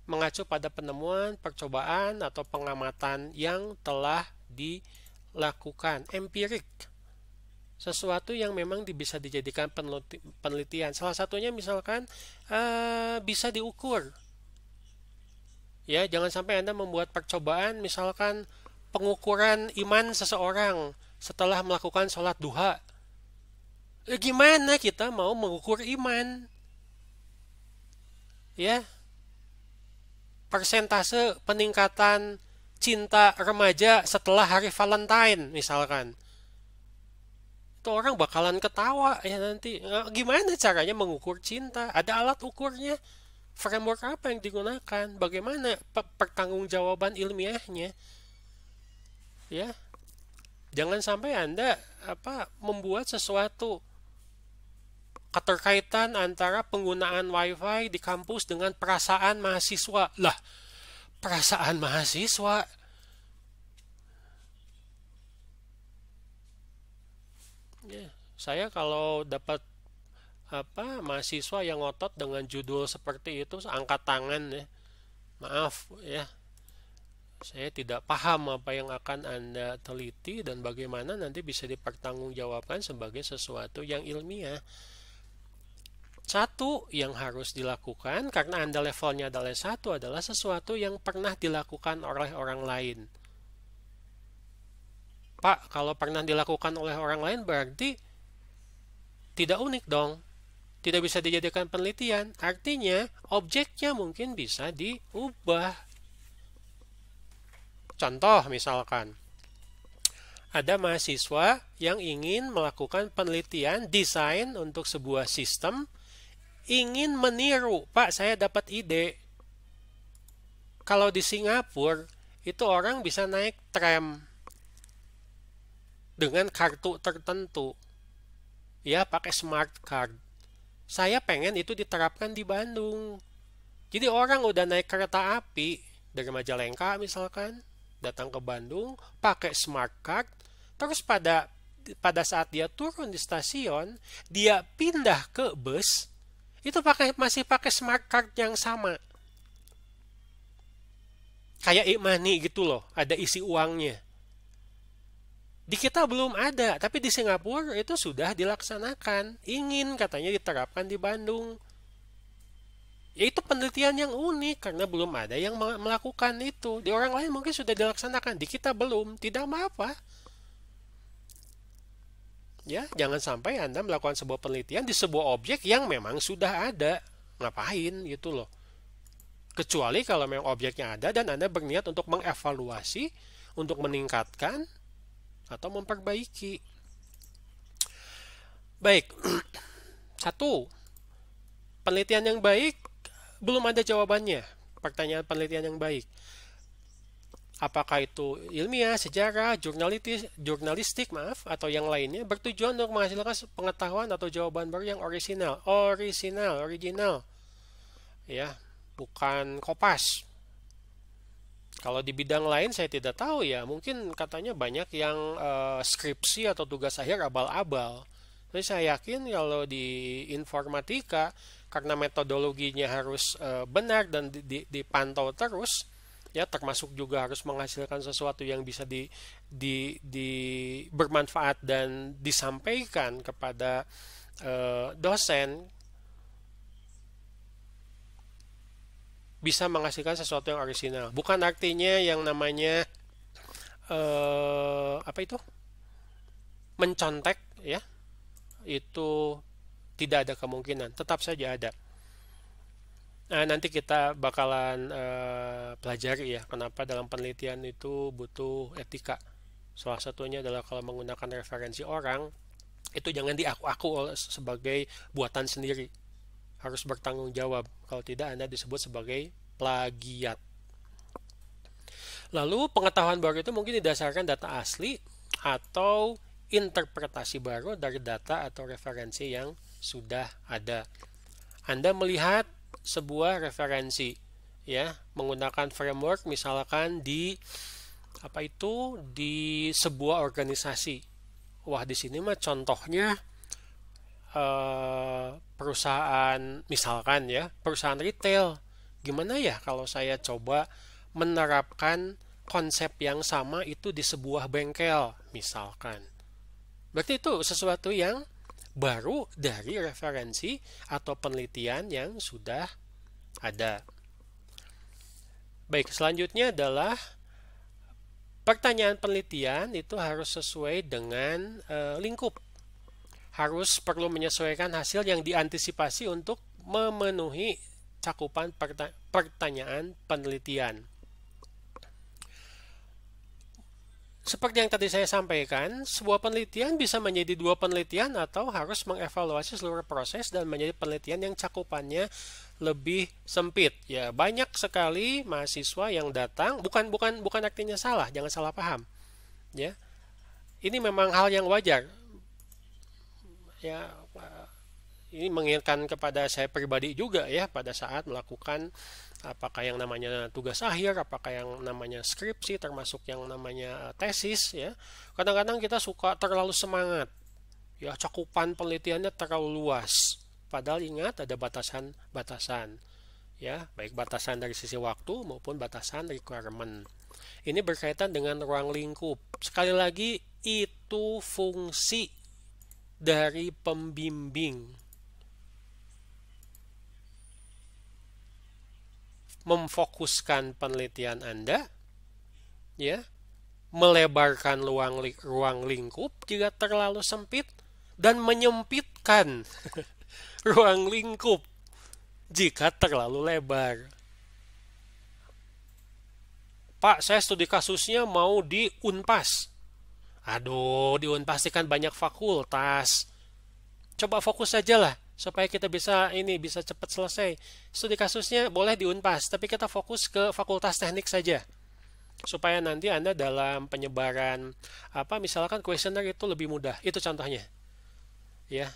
mengacu pada penemuan, percobaan atau pengamatan yang telah dilakukan, empirik. Sesuatu yang memang bisa dijadikan penelitian. Salah satunya misalkan bisa diukur. Ya, jangan sampai Anda membuat percobaan misalkan pengukuran iman seseorang setelah melakukan sholat duha. Gimana kita mau mengukur iman? Ya, persentase peningkatan cinta remaja setelah hari Valentine misalkan. Itu orang bakalan ketawa ya nanti. Gimana caranya mengukur cinta? Ada alat ukurnya. Framework apa yang digunakan? Bagaimana pertanggungjawaban ilmiahnya? Ya. Jangan sampai Anda membuat sesuatu keterkaitan antara penggunaan WiFi di kampus dengan perasaan mahasiswa. Lah, perasaan mahasiswa. Ya, saya kalau dapat mahasiswa yang ngotot dengan judul seperti itu, angkat tangan ya. Maaf ya. Saya tidak paham apa yang akan Anda teliti dan bagaimana nanti bisa dipertanggungjawabkan sebagai sesuatu yang ilmiah. Satu yang harus dilakukan karena Anda levelnya adalah satu adalah sesuatu yang pernah dilakukan oleh orang lain. Pak, kalau pernah dilakukan oleh orang lain berarti tidak unik dong. Tidak bisa dijadikan penelitian. Artinya objeknya mungkin bisa diubah. Contoh misalkan, ada mahasiswa yang ingin melakukan penelitian desain untuk sebuah sistem, ingin meniru, Pak, saya dapat ide. Kalau di Singapura, itu orang bisa naik tram dengan kartu tertentu. Ya, pakai smart card. Saya pengen itu diterapkan di Bandung. Jadi orang udah naik kereta api dari Majalengka misalkan, datang ke Bandung, pakai smart card, terus pada saat dia turun di stasiun, dia pindah ke bus, itu masih pakai smart card yang sama. Kayak e-money gitu loh, ada isi uangnya. Di kita belum ada, tapi di Singapura itu sudah dilaksanakan. Ingin katanya diterapkan di Bandung. Ya itu penelitian yang unik karena belum ada yang melakukan itu. Di orang lain mungkin sudah dilaksanakan, di kita belum. Tidak apa-apa. Ya, jangan sampai Anda melakukan sebuah penelitian di sebuah objek yang memang sudah ada. Ngapain gitu loh. Kecuali kalau memang objeknya ada dan Anda berniat untuk mengevaluasi, untuk meningkatkan atau memperbaiki. Baik. Satu, penelitian yang baik belum ada jawabannya. Pertanyaan penelitian yang baik. Apakah itu ilmiah, sejarah, jurnalistik, atau yang lainnya, bertujuan untuk menghasilkan pengetahuan atau jawaban baru yang original. Ya, bukan kopas. Kalau di bidang lain saya tidak tahu ya, mungkin katanya banyak yang skripsi atau tugas akhir abal-abal. Tapi saya yakin kalau di informatika, karena metodologinya harus benar dan dipantau terus, ya termasuk juga harus menghasilkan sesuatu yang bisa di bermanfaat dan disampaikan kepada dosen, bisa menghasilkan sesuatu yang orisinal. Bukan artinya yang namanya apa itu mencontek, ya itu tidak ada kemungkinan, tetap saja ada. Nah, nanti kita bakalan pelajari ya kenapa dalam penelitian itu butuh etika. Salah satunya adalah kalau menggunakan referensi orang, itu jangan diaku-aku sebagai buatan sendiri. Harus bertanggung jawab. Kalau tidak, Anda disebut sebagai plagiat. Lalu pengetahuan baru itu mungkin didasarkan data asli atau interpretasi baru dari data atau referensi yang sudah ada. Anda melihat sebuah referensi, ya, menggunakan framework misalkan di di sebuah organisasi. Wah, di sini mah contohnya perusahaan, misalkan ya, perusahaan retail. Gimana ya kalau saya coba menerapkan konsep yang sama itu di sebuah bengkel, misalkan. Berarti itu sesuatu yang baru dari referensi atau penelitian yang sudah ada. Baik, selanjutnya adalah pertanyaan penelitian itu harus sesuai dengan lingkup. Harus perlu menyesuaikan hasil yang diantisipasi untuk memenuhi cakupan pertanyaan penelitian. Seperti yang tadi saya sampaikan, sebuah penelitian bisa menjadi dua penelitian atau harus mengevaluasi seluruh proses dan menjadi penelitian yang cakupannya lebih sempit. Ya, banyak sekali mahasiswa yang datang, bukan artinya salah, jangan salah paham. Ya. Ini memang hal yang wajar. Ya, ini mengingatkan kepada saya pribadi juga ya pada saat melakukan apakah yang namanya tugas akhir, apakah yang namanya skripsi, termasuk yang namanya tesis ya. Kadang-kadang kita suka terlalu semangat. Ya, cakupan penelitiannya terlalu luas. Padahal ingat ada batasan-batasan. Ya, baik batasan dari sisi waktu maupun batasan requirement. Ini berkaitan dengan ruang lingkup. Sekali lagi, itu fungsi dari pembimbing. Memfokuskan penelitian Anda, ya, melebarkan ruang lingkup jika terlalu sempit, dan menyempitkan ruang lingkup jika terlalu lebar. Pak, saya studi kasusnya mau di Unpas. Aduh, di Unpas kan banyak fakultas. Coba fokus saja lah supaya kita bisa cepat selesai. Studi kasusnya boleh di Unpas, tapi kita fokus ke fakultas teknik saja. Supaya nanti Anda dalam penyebaran misalkan kuesioner itu lebih mudah. Itu contohnya. Ya.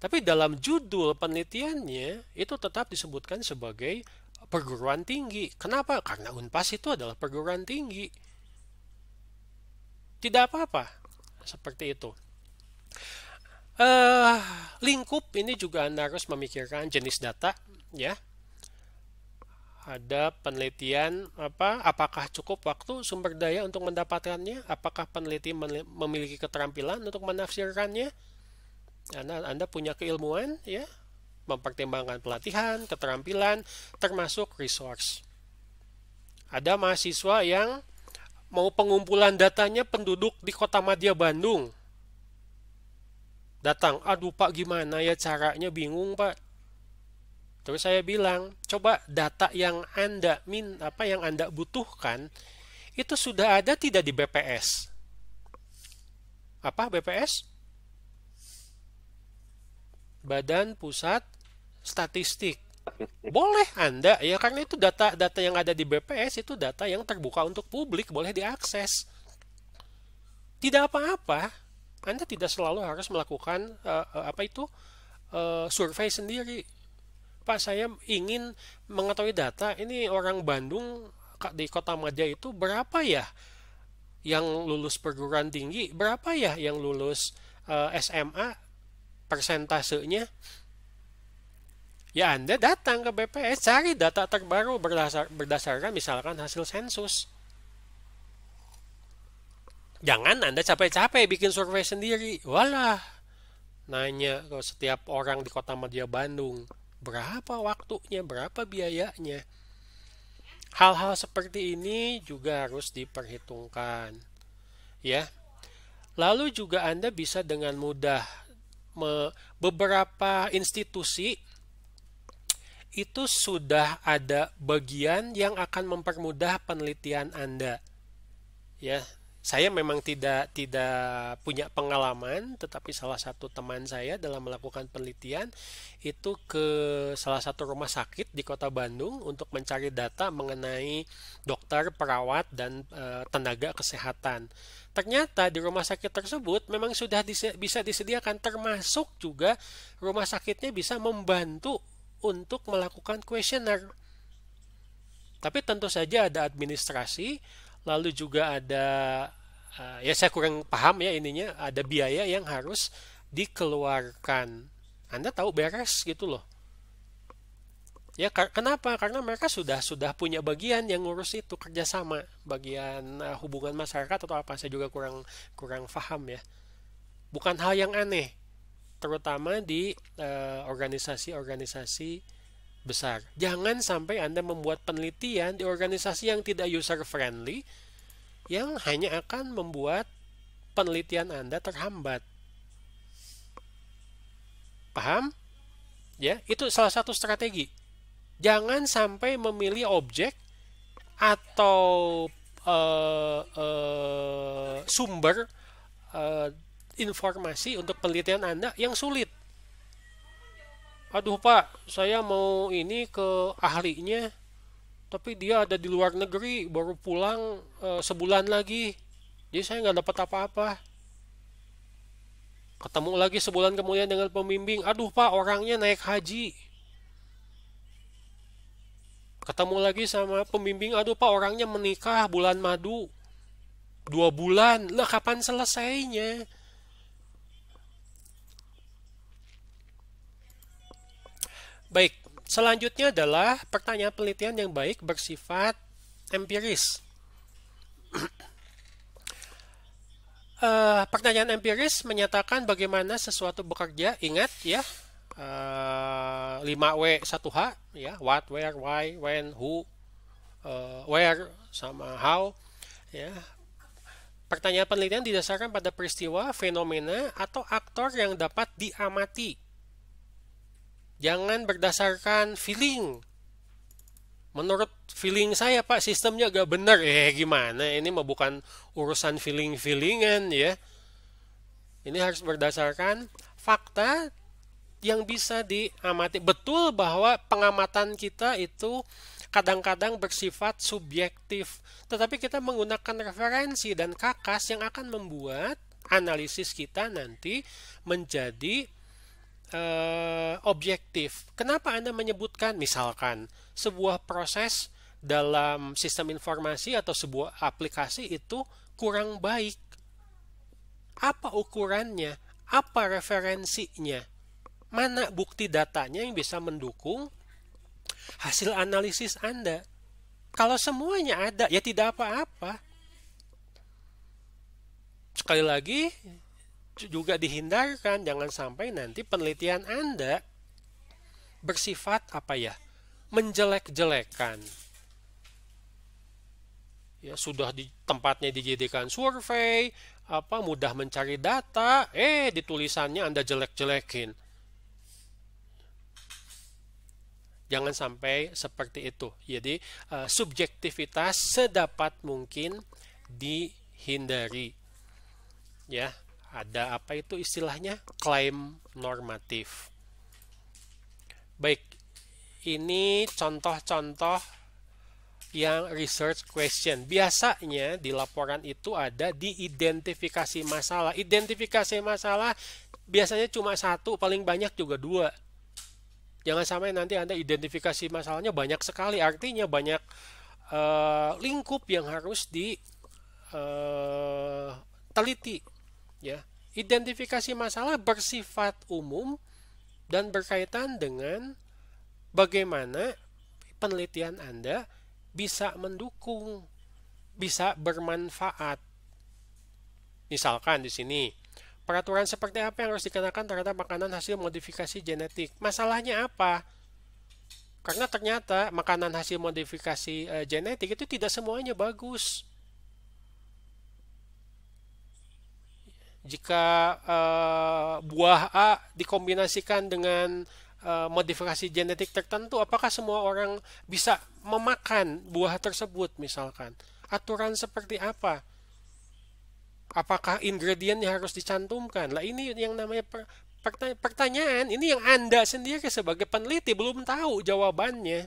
Tapi dalam judul penelitiannya itu tetap disebutkan sebagai perguruan tinggi. Kenapa? Karena Unpas itu adalah perguruan tinggi. Tidak apa-apa seperti itu. Lingkup ini juga Anda harus memikirkan jenis data, ya. Ada penelitian apakah cukup waktu, sumber daya untuk mendapatkannya, apakah peneliti memiliki keterampilan untuk menafsirkannya. Anda punya keilmuan, ya, mempertimbangkan pelatihan, keterampilan, termasuk resource. Ada mahasiswa yang mau pengumpulan datanya penduduk di Kotamadya Bandung. Datang, aduh Pak, gimana ya caranya, bingung Pak. Terus saya bilang, coba data yang Anda yang Anda butuhkan itu sudah ada tidak di BPS? Apa BPS? Badan Pusat Statistik. Boleh Anda, ya, karena itu data yang ada di BPS itu data yang terbuka untuk publik, boleh diakses. Tidak apa-apa. Anda tidak selalu harus melakukan survei sendiri. Pak, saya ingin mengetahui data ini orang Bandung di Kotamadya itu berapa ya yang lulus perguruan tinggi, berapa ya yang lulus SMA. persentasenya, ya Anda datang ke BPS, cari data terbaru berdasarkan misalkan hasil sensus. Jangan Anda capek-capek bikin survei sendiri. Walah, nanya ke setiap orang di Kota Madya Bandung, berapa waktunya, berapa biayanya. Hal-hal seperti ini juga harus diperhitungkan. Ya. Lalu juga Anda bisa dengan mudah beberapa institusi itu sudah ada bagian yang akan mempermudah penelitian Anda. Ya, saya memang tidak punya pengalaman, tetapi salah satu teman saya dalam melakukan penelitian itu ke salah satu rumah sakit di Kota Bandung untuk mencari data mengenai dokter, perawat, dan tenaga kesehatan. Ternyata di rumah sakit tersebut memang sudah bisa disediakan, termasuk juga rumah sakitnya bisa membantu untuk melakukan kuesioner. Tapi tentu saja ada administrasi, lalu juga ada ya saya kurang paham ya ininya, ada biaya yang harus dikeluarkan. Anda tahu beres gitu loh. Ya kenapa? Karena mereka sudah punya bagian yang ngurus itu, kerjasama, bagian hubungan masyarakat atau apa, saya juga kurang paham ya. Bukan hal yang aneh, terutama di organisasi-organisasi besar. Jangan sampai Anda membuat penelitian di organisasi yang tidak user friendly, yang hanya akan membuat penelitian Anda terhambat. Paham? Ya, itu salah satu strategi. Jangan sampai memilih objek atau sumber informasi untuk penelitian Anda yang sulit. Aduh Pak, saya mau ini ke ahlinya, tapi dia ada di luar negeri, baru pulang sebulan lagi. Jadi saya nggak dapat apa-apa. Ketemu lagi sebulan kemudian dengan pembimbing, aduh Pak, orangnya naik haji. Ketemu lagi sama pembimbing, aduh Pak, orangnya menikah bulan madu. 2 bulan, lah kapan selesainya? Baik, selanjutnya adalah pertanyaan penelitian yang baik bersifat empiris. Pertanyaan empiris menyatakan bagaimana sesuatu bekerja. Ingat ya, 5W 1H ya, what, where, why, when, who, where sama how ya. Pertanyaan penelitian didasarkan pada peristiwa, fenomena, atau aktor yang dapat diamati. Jangan berdasarkan feeling. Menurut feeling saya Pak, sistemnya gak benar. Gimana? Ini mah bukan urusan feeling-feelingan ya. Ini harus berdasarkan fakta yang bisa diamati. Betul bahwa pengamatan kita itu kadang-kadang bersifat subjektif, tetapi kita menggunakan referensi dan kakas yang akan membuat analisis kita nanti menjadi objektif. Kenapa Anda menyebutkan misalkan sebuah proses dalam sistem informasi atau sebuah aplikasi itu kurang baik? Apa ukurannya? Apa referensinya? Mana bukti datanya yang bisa mendukung hasil analisis Anda? Kalau semuanya ada, ya tidak apa-apa. Sekali lagi, juga dihindarkan, jangan sampai nanti penelitian Anda bersifat menjelek-jelekan. Ya, sudah di tempatnya dijadikan survei, mudah mencari di tulisannya Anda jelek-jelekin. Jangan sampai seperti itu. Jadi subjektivitas sedapat mungkin dihindari. Ya, ada istilahnya? Klaim normatif. Baik, ini contoh-contoh yang research question. Biasanya di laporan itu ada di identifikasi masalah. Identifikasi masalah biasanya cuma 1, paling banyak juga 2. Jangan sampai nanti Anda identifikasi masalahnya banyak sekali, artinya banyak lingkup yang harus diteliti. Ya, Identifikasi masalah bersifat umum dan berkaitan dengan bagaimana penelitian Anda bisa mendukung, bisa bermanfaat. Misalkan di sini, peraturan seperti apa yang harus dikenakan terhadap makanan hasil modifikasi genetik? Masalahnya apa? Karena ternyata makanan hasil modifikasi genetik itu tidak semuanya bagus. Jika buah A dikombinasikan dengan modifikasi genetik tertentu, apakah semua orang bisa memakan buah tersebut misalkan? Aturan seperti apa? Apakah ingredient yang harus dicantumkan? Lah ini yang namanya pertanyaan. Ini yang Anda sendiri sebagai peneliti belum tahu jawabannya.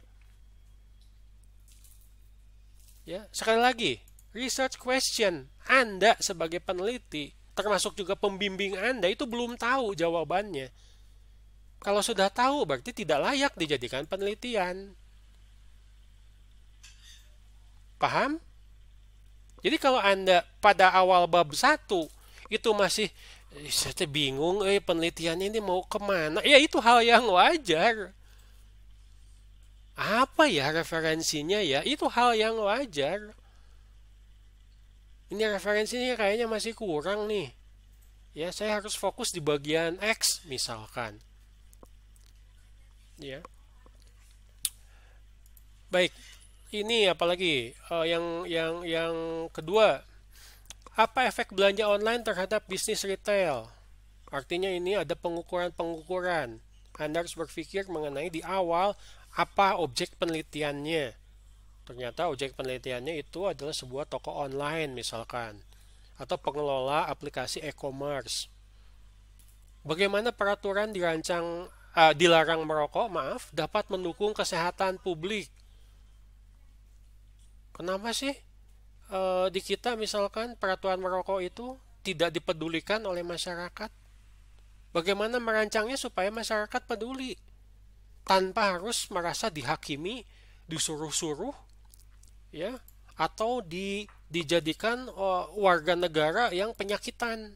Ya, sekali lagi, research question. Anda sebagai peneliti, termasuk juga pembimbing Anda itu belum tahu jawabannya. Kalau sudah tahu berarti tidak layak dijadikan penelitian. Paham? Jadi kalau Anda pada awal bab 1 itu masih saya bingung penelitiannya ini mau kemana? Ya itu hal yang wajar. Apa ya referensinya ya? Itu hal yang wajar. Ini referensinya kayaknya masih kurang nih. Ya, saya harus fokus di bagian X misalkan. Ya. Baik. Ini apalagi yang kedua, apa efek belanja online terhadap bisnis retail? Artinya ini ada pengukuran-pengukuran. Anda harus berpikir mengenai di awal apa objek penelitiannya. Ternyata objek penelitiannya itu adalah sebuah toko online misalkan, atau pengelola aplikasi e-commerce. Bagaimana peraturan dilarang merokok, dapat mendukung kesehatan publik? Kenapa sih di kita misalkan peraturan merokok itu tidak dipedulikan oleh masyarakat? Bagaimana merancangnya supaya masyarakat peduli tanpa harus merasa dihakimi, disuruh-suruh, ya, atau dijadikan warga negara yang penyakitan?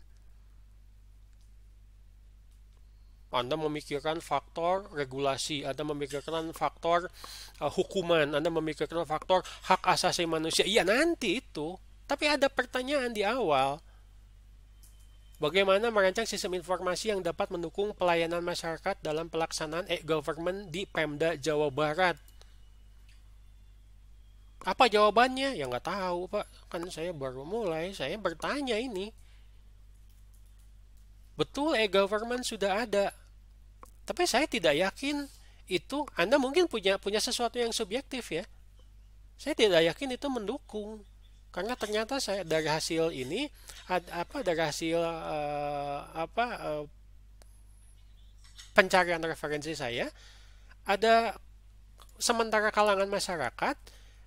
Anda memikirkan faktor regulasi, Anda memikirkan faktor hukuman, Anda memikirkan faktor hak asasi manusia. Iya nanti itu, tapi ada pertanyaan di awal. Bagaimana merancang sistem informasi yang dapat mendukung pelayanan masyarakat dalam pelaksanaan e-government di Pemda Jawa Barat? Apa jawabannya? Ya nggak tahu Pak, kan saya baru mulai, saya bertanya ini. Betul e-government sudah ada, tapi saya tidak yakin itu. Anda mungkin punya sesuatu yang subjektif ya. Saya tidak yakin itu mendukung. Karena ternyata saya dari hasil ini dari hasil pencarian referensi saya, ada sementara kalangan masyarakat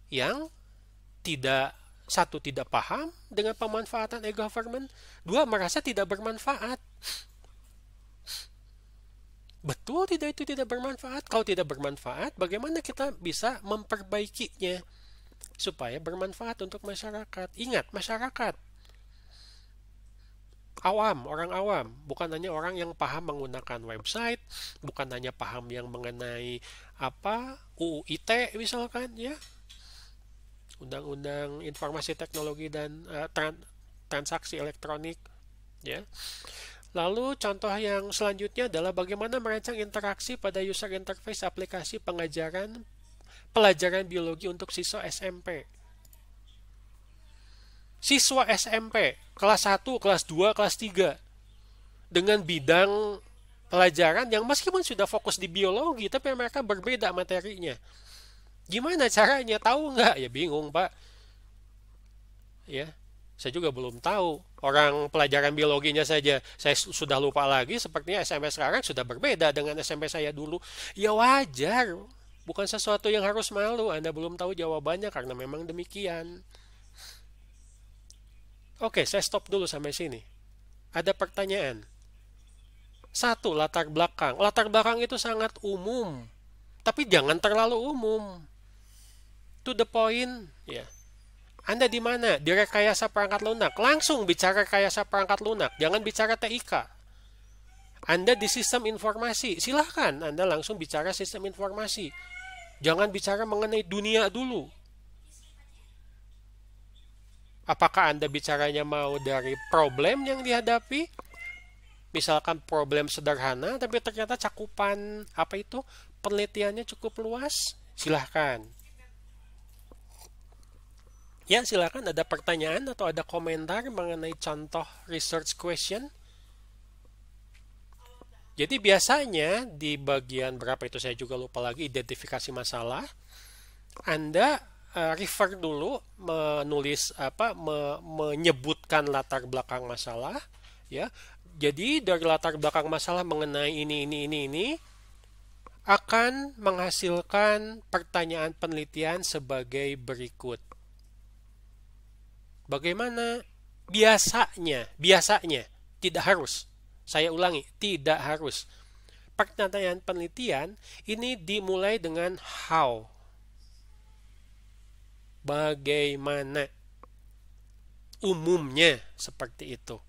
yang tidak paham dengan pemanfaatan e-government, dua merasa tidak bermanfaat. Betul tidak itu tidak bermanfaat? Kalau tidak bermanfaat, bagaimana kita bisa memperbaikinya supaya bermanfaat untuk masyarakat? Ingat, masyarakat awam, orang awam, bukan hanya orang yang paham menggunakan website, bukan hanya paham yang mengenai UU ITE misalkan ya, Undang-Undang Informasi Teknologi dan Transaksi Elektronik ya. Lalu contoh yang selanjutnya adalah bagaimana merancang interaksi pada user interface aplikasi pelajaran biologi untuk siswa SMP. Siswa SMP kelas 1, kelas 2, kelas 3 dengan bidang pelajaran yang meskipun sudah fokus di biologi tapi mereka berbeda materinya. Gimana caranya? Tahu nggak? Ya bingung Pak. Ya. Saya juga belum tahu. Orang pelajaran biologinya saja saya sudah lupa lagi. Sepertinya SMP sekarang sudah berbeda dengan SMP saya dulu. Ya wajar. Bukan sesuatu yang harus malu. Anda belum tahu jawabannya karena memang demikian. Oke, saya stop dulu sampai sini. Ada pertanyaan. 1. Latar belakang. Latar belakang itu sangat umum. Tapi jangan terlalu umum. To the point, ya. Anda di mana? Di rekayasa perangkat lunak. Langsung bicara rekayasa perangkat lunak. Jangan bicara TIK. Anda di sistem informasi. Silahkan Anda langsung bicara sistem informasi. Jangan bicara mengenai dunia dulu. Apakah Anda bicaranya mau dari problem yang dihadapi? Misalkan problem sederhana, tapi ternyata cakupan penelitiannya cukup luas. Silahkan. Ya, silakan ada pertanyaan atau ada komentar mengenai contoh research question. Jadi biasanya di bagian berapa itu saya juga lupa lagi, identifikasi masalah. Anda refer dulu menulis menyebutkan latar belakang masalah, ya. Jadi dari latar belakang masalah mengenai ini akan menghasilkan pertanyaan penelitian sebagai berikut. Bagaimana? Biasanya, tidak harus. Saya ulangi, tidak harus. Pertanyaan penelitian ini dimulai dengan how. Bagaimana? Umumnya seperti itu.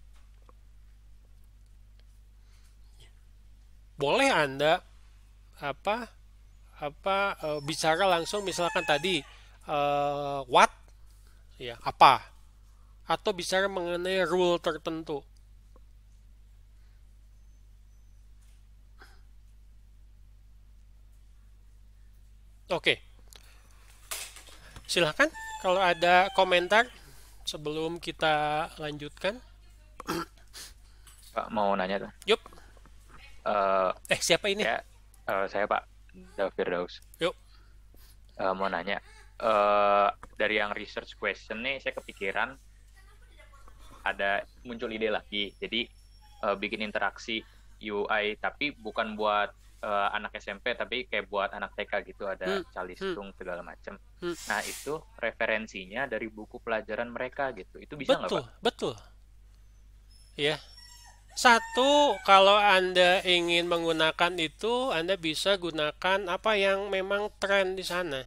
Boleh Anda bicara langsung, misalkan tadi what, ya, apa, atau bicara mengenai rule tertentu. Oke. Silahkan kalau ada komentar sebelum kita lanjutkan. Pak mau nanya tuh. Yup. Eh, Siapa ini? saya Pak Firdaus. Yuk. Mau nanya. Dari yang research question nih, saya kepikiran ada muncul ide lagi. Jadi bikin interaksi UI, tapi bukan buat anak SMP, tapi kayak buat anak TK gitu, ada calistung segala macam. Nah, itu referensinya dari buku pelajaran mereka gitu. Itu bisa nggak, Pak? Betul. Ya. Satu, kalau Anda ingin menggunakan itu, Anda bisa gunakan apa yang memang tren di sana.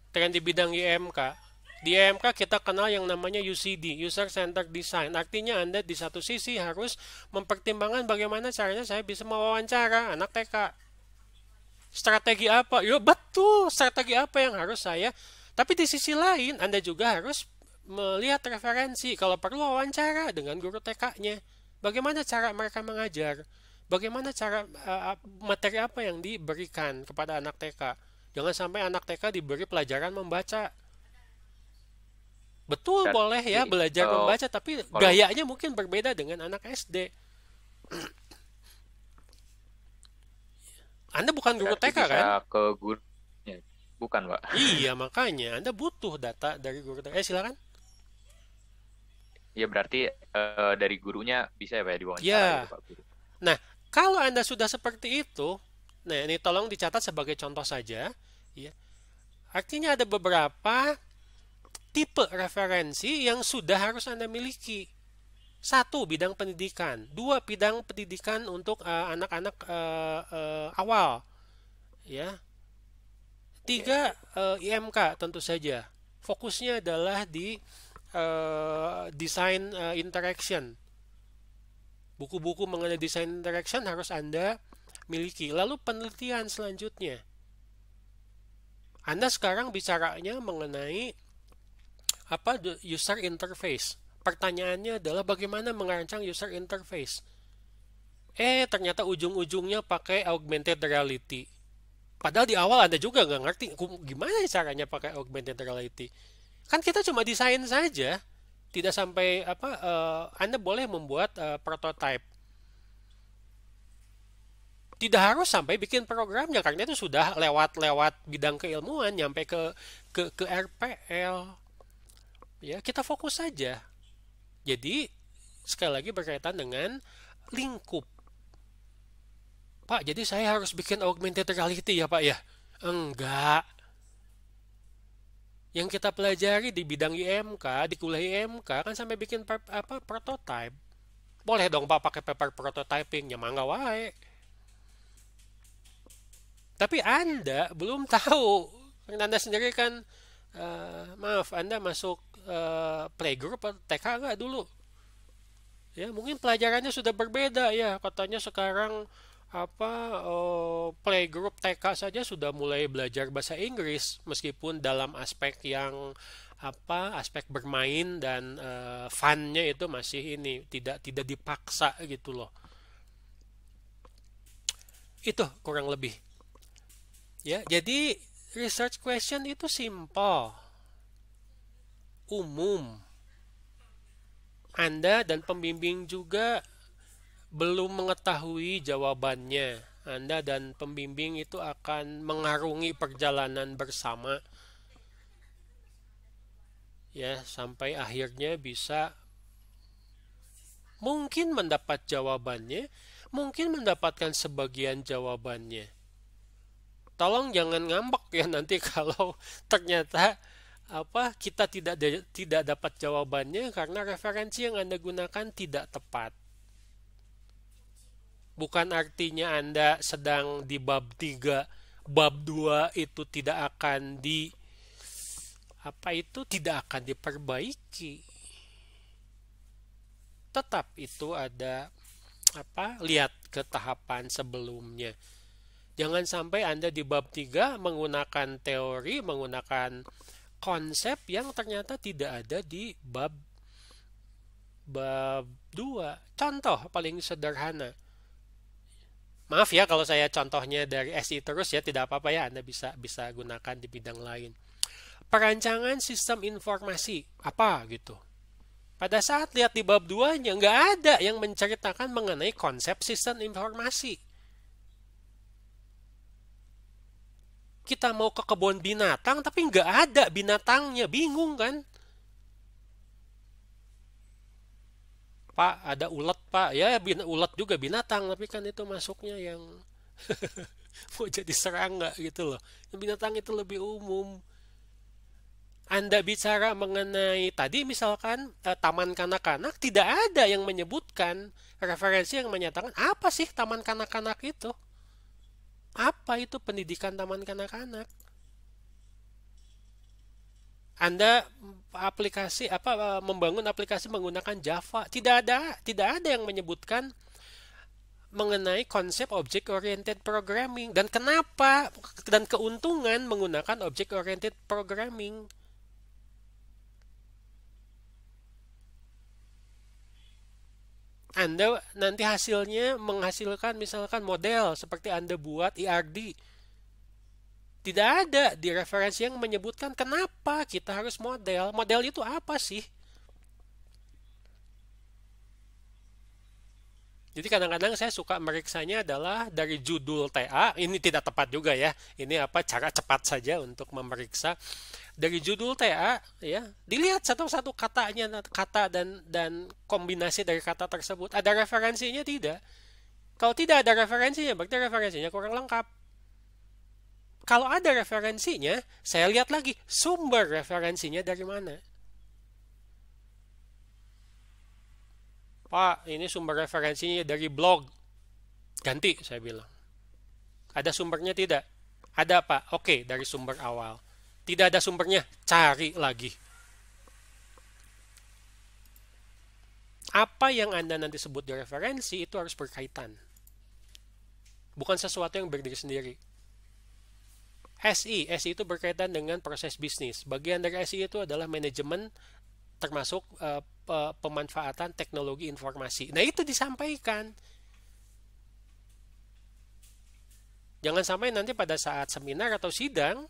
Tren di bidang IMK. Di IMK kita kenal yang namanya UCD, User Centered Design. Artinya Anda di satu sisi harus mempertimbangkan bagaimana caranya saya bisa mewawancara anak TK. Strategi apa? Ya betul, strategi apa yang harus saya. Tapi di sisi lain Anda juga harus melihat referensi. Kalau perlu wawancara dengan guru TK-nya. Bagaimana cara mereka mengajar? Bagaimana cara materi apa yang diberikan kepada anak TK? Jangan sampai anak TK diberi pelajaran membaca. Betul, boleh ya belajar membaca, tapi gayanya mungkin berbeda dengan anak SD. Anda bukan guru TK kan? Ke gurunya. Bukan, Pak. Iya, makanya Anda butuh data dari guru TK. Silakan. Ya berarti dari gurunya bisa ya Pak diwawancara ya. gitu, Pak Guru. Nah, kalau Anda sudah seperti itu, nah ini tolong dicatat sebagai contoh saja, ya. Artinya ada beberapa tipe referensi yang sudah harus Anda miliki. Satu, bidang pendidikan. Dua, bidang pendidikan untuk anak-anak awal, ya. Tiga, IMK tentu saja. Fokusnya adalah di design interaction. Buku-buku mengenai design interaction harus Anda miliki. Lalu penelitian selanjutnya. Anda sekarang bicaranya mengenai user interface. Pertanyaannya adalah bagaimana merancang user interface. Ternyata ujung-ujungnya pakai augmented reality. Padahal di awal Anda juga nggak ngerti gimana caranya pakai augmented reality. Kan kita cuma desain saja, tidak sampai Anda boleh membuat prototype. Tidak harus sampai bikin programnya, karena itu sudah lewat bidang keilmuan, nyampe ke RPL. Ya, kita fokus saja. Jadi sekali lagi berkaitan dengan lingkup. Pak, jadi saya harus bikin augmented reality ya Pak ya? Enggak. Yang kita pelajari di bidang IMK, di kuliah IMK kan sampai bikin prototype. Boleh dong Pak pakai paper prototyping, mangga wae. Tapi Anda belum tahu. Anda sendiri kan Maaf, Anda masuk playgroup atau TK nggak dulu? Ya, mungkin pelajarannya sudah berbeda ya. Katanya sekarang playgroup TK saja sudah mulai belajar bahasa Inggris meskipun dalam aspek yang aspek bermain dan fun-nya itu masih ini tidak dipaksa gitu loh. Itu kurang lebih. Ya, jadi research question itu simple, umum. Anda dan pembimbing juga belum mengetahui jawabannya. Anda dan pembimbing itu akan mengarungi perjalanan bersama ya sampai akhirnya bisa mungkin mendapat jawabannya, mungkin mendapatkan sebagian jawabannya. Tolong jangan ngambek ya nanti kalau ternyata kita tidak dapat jawabannya karena referensi yang Anda gunakan tidak tepat. Bukan artinya Anda sedang di bab 3, bab 2 itu tidak akan tidak akan diperbaiki. Tetap itu ada lihat ke tahapan sebelumnya. Jangan sampai Anda di bab 3 menggunakan teori, menggunakan konsep yang ternyata tidak ada di bab 2. Contoh paling sederhana. Maaf ya kalau saya contohnya dari SI terus ya, tidak apa-apa ya, Anda bisa gunakan di bidang lain. Perancangan sistem informasi, apa gitu. Pada saat lihat di bab 2-nya, nggak ada yang menceritakan mengenai konsep sistem informasi. Kita mau ke kebun binatang, tapi nggak ada binatangnya, bingung kan? Pak, ada ulat pak, ya ulat juga binatang, tapi kan itu masuknya yang mau jadi serangga gitu loh. Binatang itu lebih umum. Anda bicara mengenai tadi misalkan taman kanak-kanak, tidak ada yang menyebutkan referensi yang menyatakan apa sih taman kanak-kanak itu. Apa itu pendidikan taman kanak-kanak? Anda membangun aplikasi menggunakan Java, tidak ada yang menyebutkan mengenai konsep object oriented programming dan kenapa dan keuntungan menggunakan object oriented programming. Anda nanti hasilnya menghasilkan misalkan model seperti Anda buat ERD. Tidak ada di referensi yang menyebutkan kenapa kita harus model. Model itu apa sih? Jadi kadang-kadang saya suka meriksanya adalah dari judul TA. Ini tidak tepat juga ya. Ini cara cepat saja untuk memeriksa. Dari judul TA ya, dilihat satu-satu kata dan kombinasi dari kata tersebut. Ada referensinya tidak? Kalau tidak ada referensinya, berarti referensinya kurang lengkap. Kalau ada referensinya, saya lihat lagi sumber referensinya dari mana. Pak, ini sumber referensinya dari blog. Ganti, saya bilang. Ada sumbernya tidak? Ada Pak, oke, dari sumber awal. Tidak ada sumbernya, cari lagi. Apa yang Anda nanti sebut di referensi itu harus berkaitan. Bukan sesuatu yang berdiri sendiri. SI itu berkaitan dengan proses bisnis. Bagian dari SI itu adalah manajemen termasuk pemanfaatan teknologi informasi. Nah, itu disampaikan. Jangan sampai nanti pada saat seminar atau sidang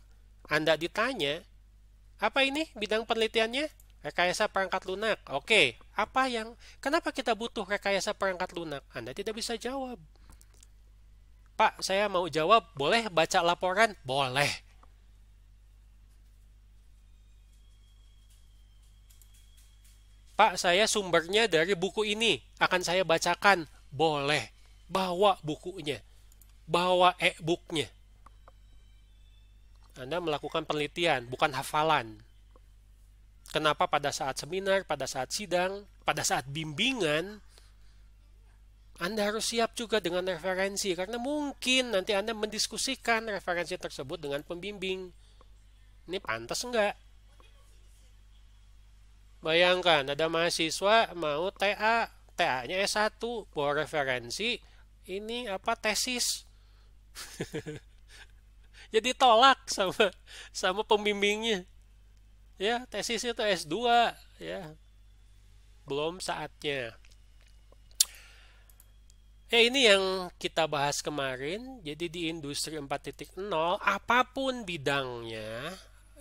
Anda ditanya, apa ini bidang penelitiannya? Rekayasa perangkat lunak. Oke, kenapa kita butuh rekayasa perangkat lunak? Anda tidak bisa jawab. Pak, saya mau jawab, boleh baca laporan? Boleh. Pak, saya sumbernya dari buku ini, akan saya bacakan? Boleh. Bawa bukunya, bawa e-booknya. Anda melakukan penelitian, bukan hafalan. Kenapa pada saat seminar, pada saat sidang, pada saat bimbingan, Anda harus siap juga dengan referensi karena mungkin nanti Anda mendiskusikan referensi tersebut dengan pembimbing. Ini pantas enggak? Bayangkan ada mahasiswa mau TA, TA-nya S1, bawa referensi, ini apa tesis. Jadi tolak sama pembimbingnya. Ya, tesisnya itu S2, ya. Belum saatnya. Ya, ini yang kita bahas kemarin. Jadi di industri 4.0, apapun bidangnya,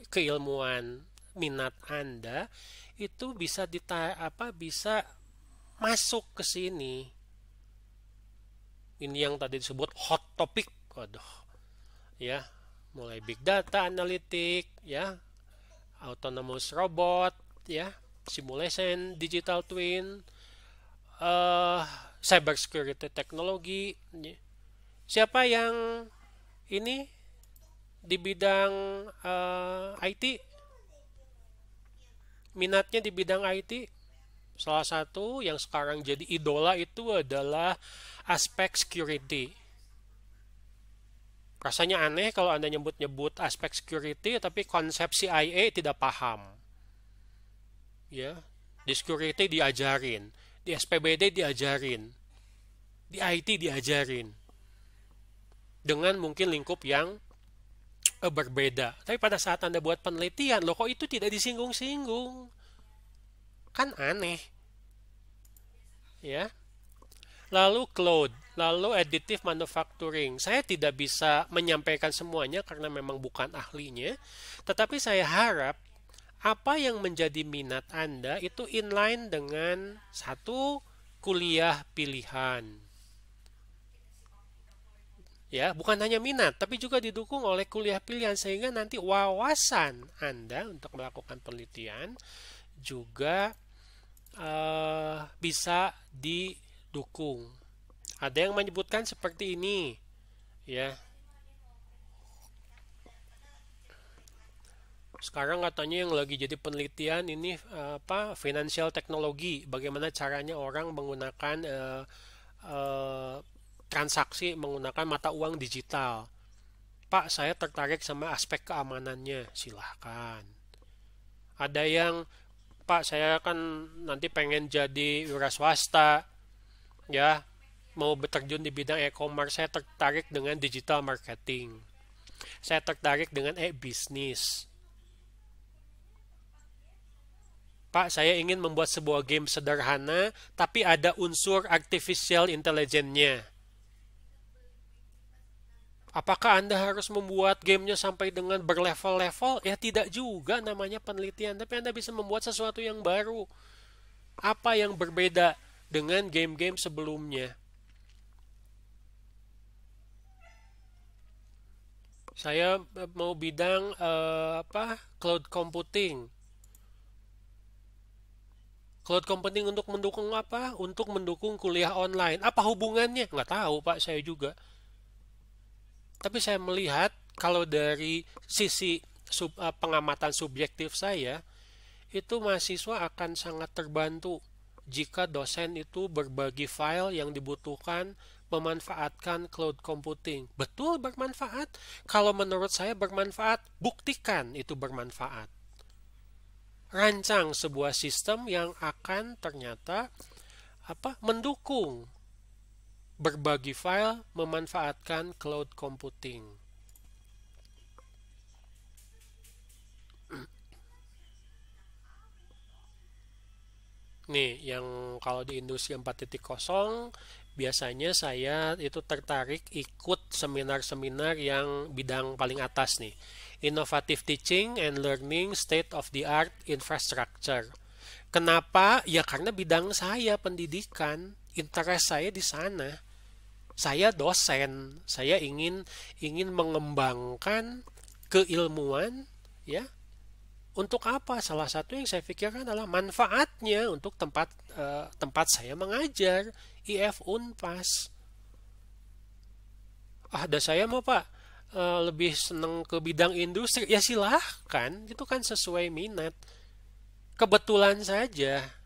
keilmuan minat Anda itu bisa masuk ke sini. Ini yang tadi disebut hot topic. Waduh, ya, mulai big data analytic, ya, autonomous robot, ya, simulation, digital twin, uh, cyber security teknologi. Siapa yang ini di bidang IT, minatnya di bidang IT? Salah satu yang sekarang jadi idola itu adalah aspek security. Rasanya aneh kalau Anda nyebut-nyebut aspek security tapi konsep CIA tidak paham. Ya, di security diajarin, di SPBD diajarin, di IT diajarin. Dengan mungkin lingkup yang berbeda. Tapi pada saat Anda buat penelitian, loh kok itu tidak disinggung-singgung? Kan aneh. Ya. Lalu cloud, lalu additive manufacturing. Saya tidak bisa menyampaikan semuanya karena memang bukan ahlinya, tetapi saya harap apa yang menjadi minat Anda itu inline dengan satu kuliah pilihan. Ya, bukan hanya minat, tapi juga didukung oleh kuliah pilihan sehingga nanti wawasan Anda untuk melakukan penelitian juga bisa didukung. Ada yang menyebutkan seperti ini, ya. Sekarang katanya yang lagi jadi penelitian ini financial technology, bagaimana caranya orang menggunakan transaksi menggunakan mata uang digital. Pak, saya tertarik sama aspek keamanannya, silahkan. Ada yang Pak, saya kan nanti pengen jadi wira swasta, ya, mau beterjun di bidang e-commerce, saya tertarik dengan digital marketing. Saya tertarik dengan e-bisnis. Pak, saya ingin membuat sebuah game sederhana, tapi ada unsur artificial intelligence-nya. Apakah Anda harus membuat gamenya sampai dengan berlevel-level? Ya tidak juga namanya penelitian, tapi Anda bisa membuat sesuatu yang baru. Apa yang berbeda dengan game-game sebelumnya? Saya mau bidang cloud computing. Cloud computing untuk mendukung apa? Untuk mendukung kuliah online. Apa hubungannya? Nggak tahu Pak, saya juga. Tapi saya melihat kalau dari sisi pengamatan subjektif saya, itu mahasiswa akan sangat terbantu jika dosen itu berbagi file yang dibutuhkan memanfaatkan cloud computing. Betul bermanfaat. Kalau menurut saya bermanfaat, buktikan itu bermanfaat. Rancang sebuah sistem yang akan ternyata mendukung berbagi file memanfaatkan cloud computing. Nih, yang kalau di industri 4.0 biasanya saya itu tertarik ikut seminar-seminar yang bidang paling atas nih. Innovative Teaching and Learning State of the Art Infrastructure. Kenapa? Ya karena bidang saya pendidikan, interest saya di sana. Saya dosen, saya ingin mengembangkan keilmuan, ya. Untuk apa? Salah satu yang saya pikirkan adalah manfaatnya untuk tempat saya mengajar, IF Unpas. Ada saya mau Pak lebih senang ke bidang industri, ya silahkan, itu kan sesuai minat. Kebetulan saja.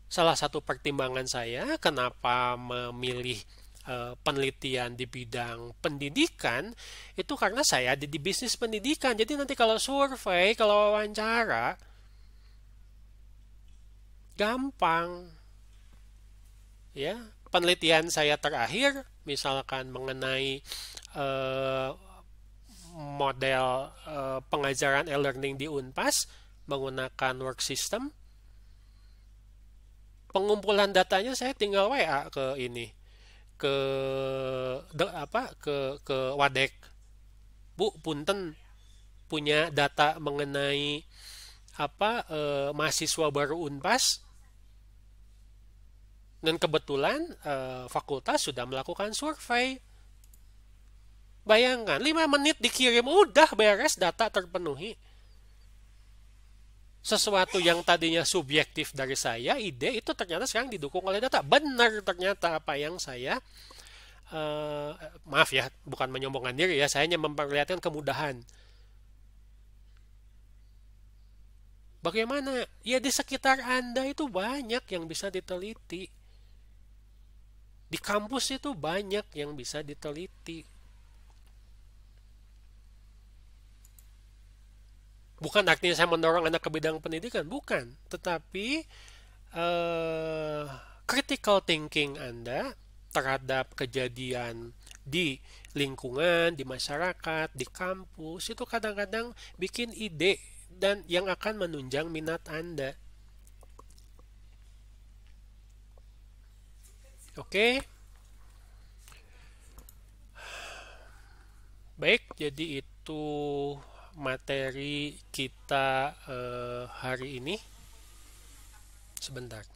Salah satu pertimbangan saya kenapa memilih penelitian di bidang pendidikan itu karena saya ada di bisnis pendidikan. Jadi nanti kalau survei, kalau wawancara, Gampang. Ya, penelitian saya terakhir misalkan mengenai eh, model pengajaran e-learning di Unpas menggunakan work system, pengumpulan datanya saya tinggal WA ke ini, ke ke Wadek. Bu, punten punya data mengenai mahasiswa baru Unpas, dan kebetulan fakultas sudah melakukan survei. Bayangkan 5 menit dikirim udah beres, data terpenuhi. Sesuatu yang tadinya subjektif dari saya, ide itu ternyata sekarang didukung oleh data. Benar ternyata apa yang saya maaf ya, bukan menyombongkan diri ya, saya hanya memperlihatkan kemudahan. Bagaimana? Ya di sekitar Anda itu banyak yang bisa diteliti. Di kampus itu banyak yang bisa diteliti. Bukan artinya saya mendorong anak ke bidang pendidikan, bukan. Tetapi critical thinking Anda terhadap kejadian di lingkungan, di masyarakat, di kampus, itu kadang-kadang bikin ide dan yang akan menunjang minat Anda. Oke, baik, jadi itu materi kita hari ini. Sebentar.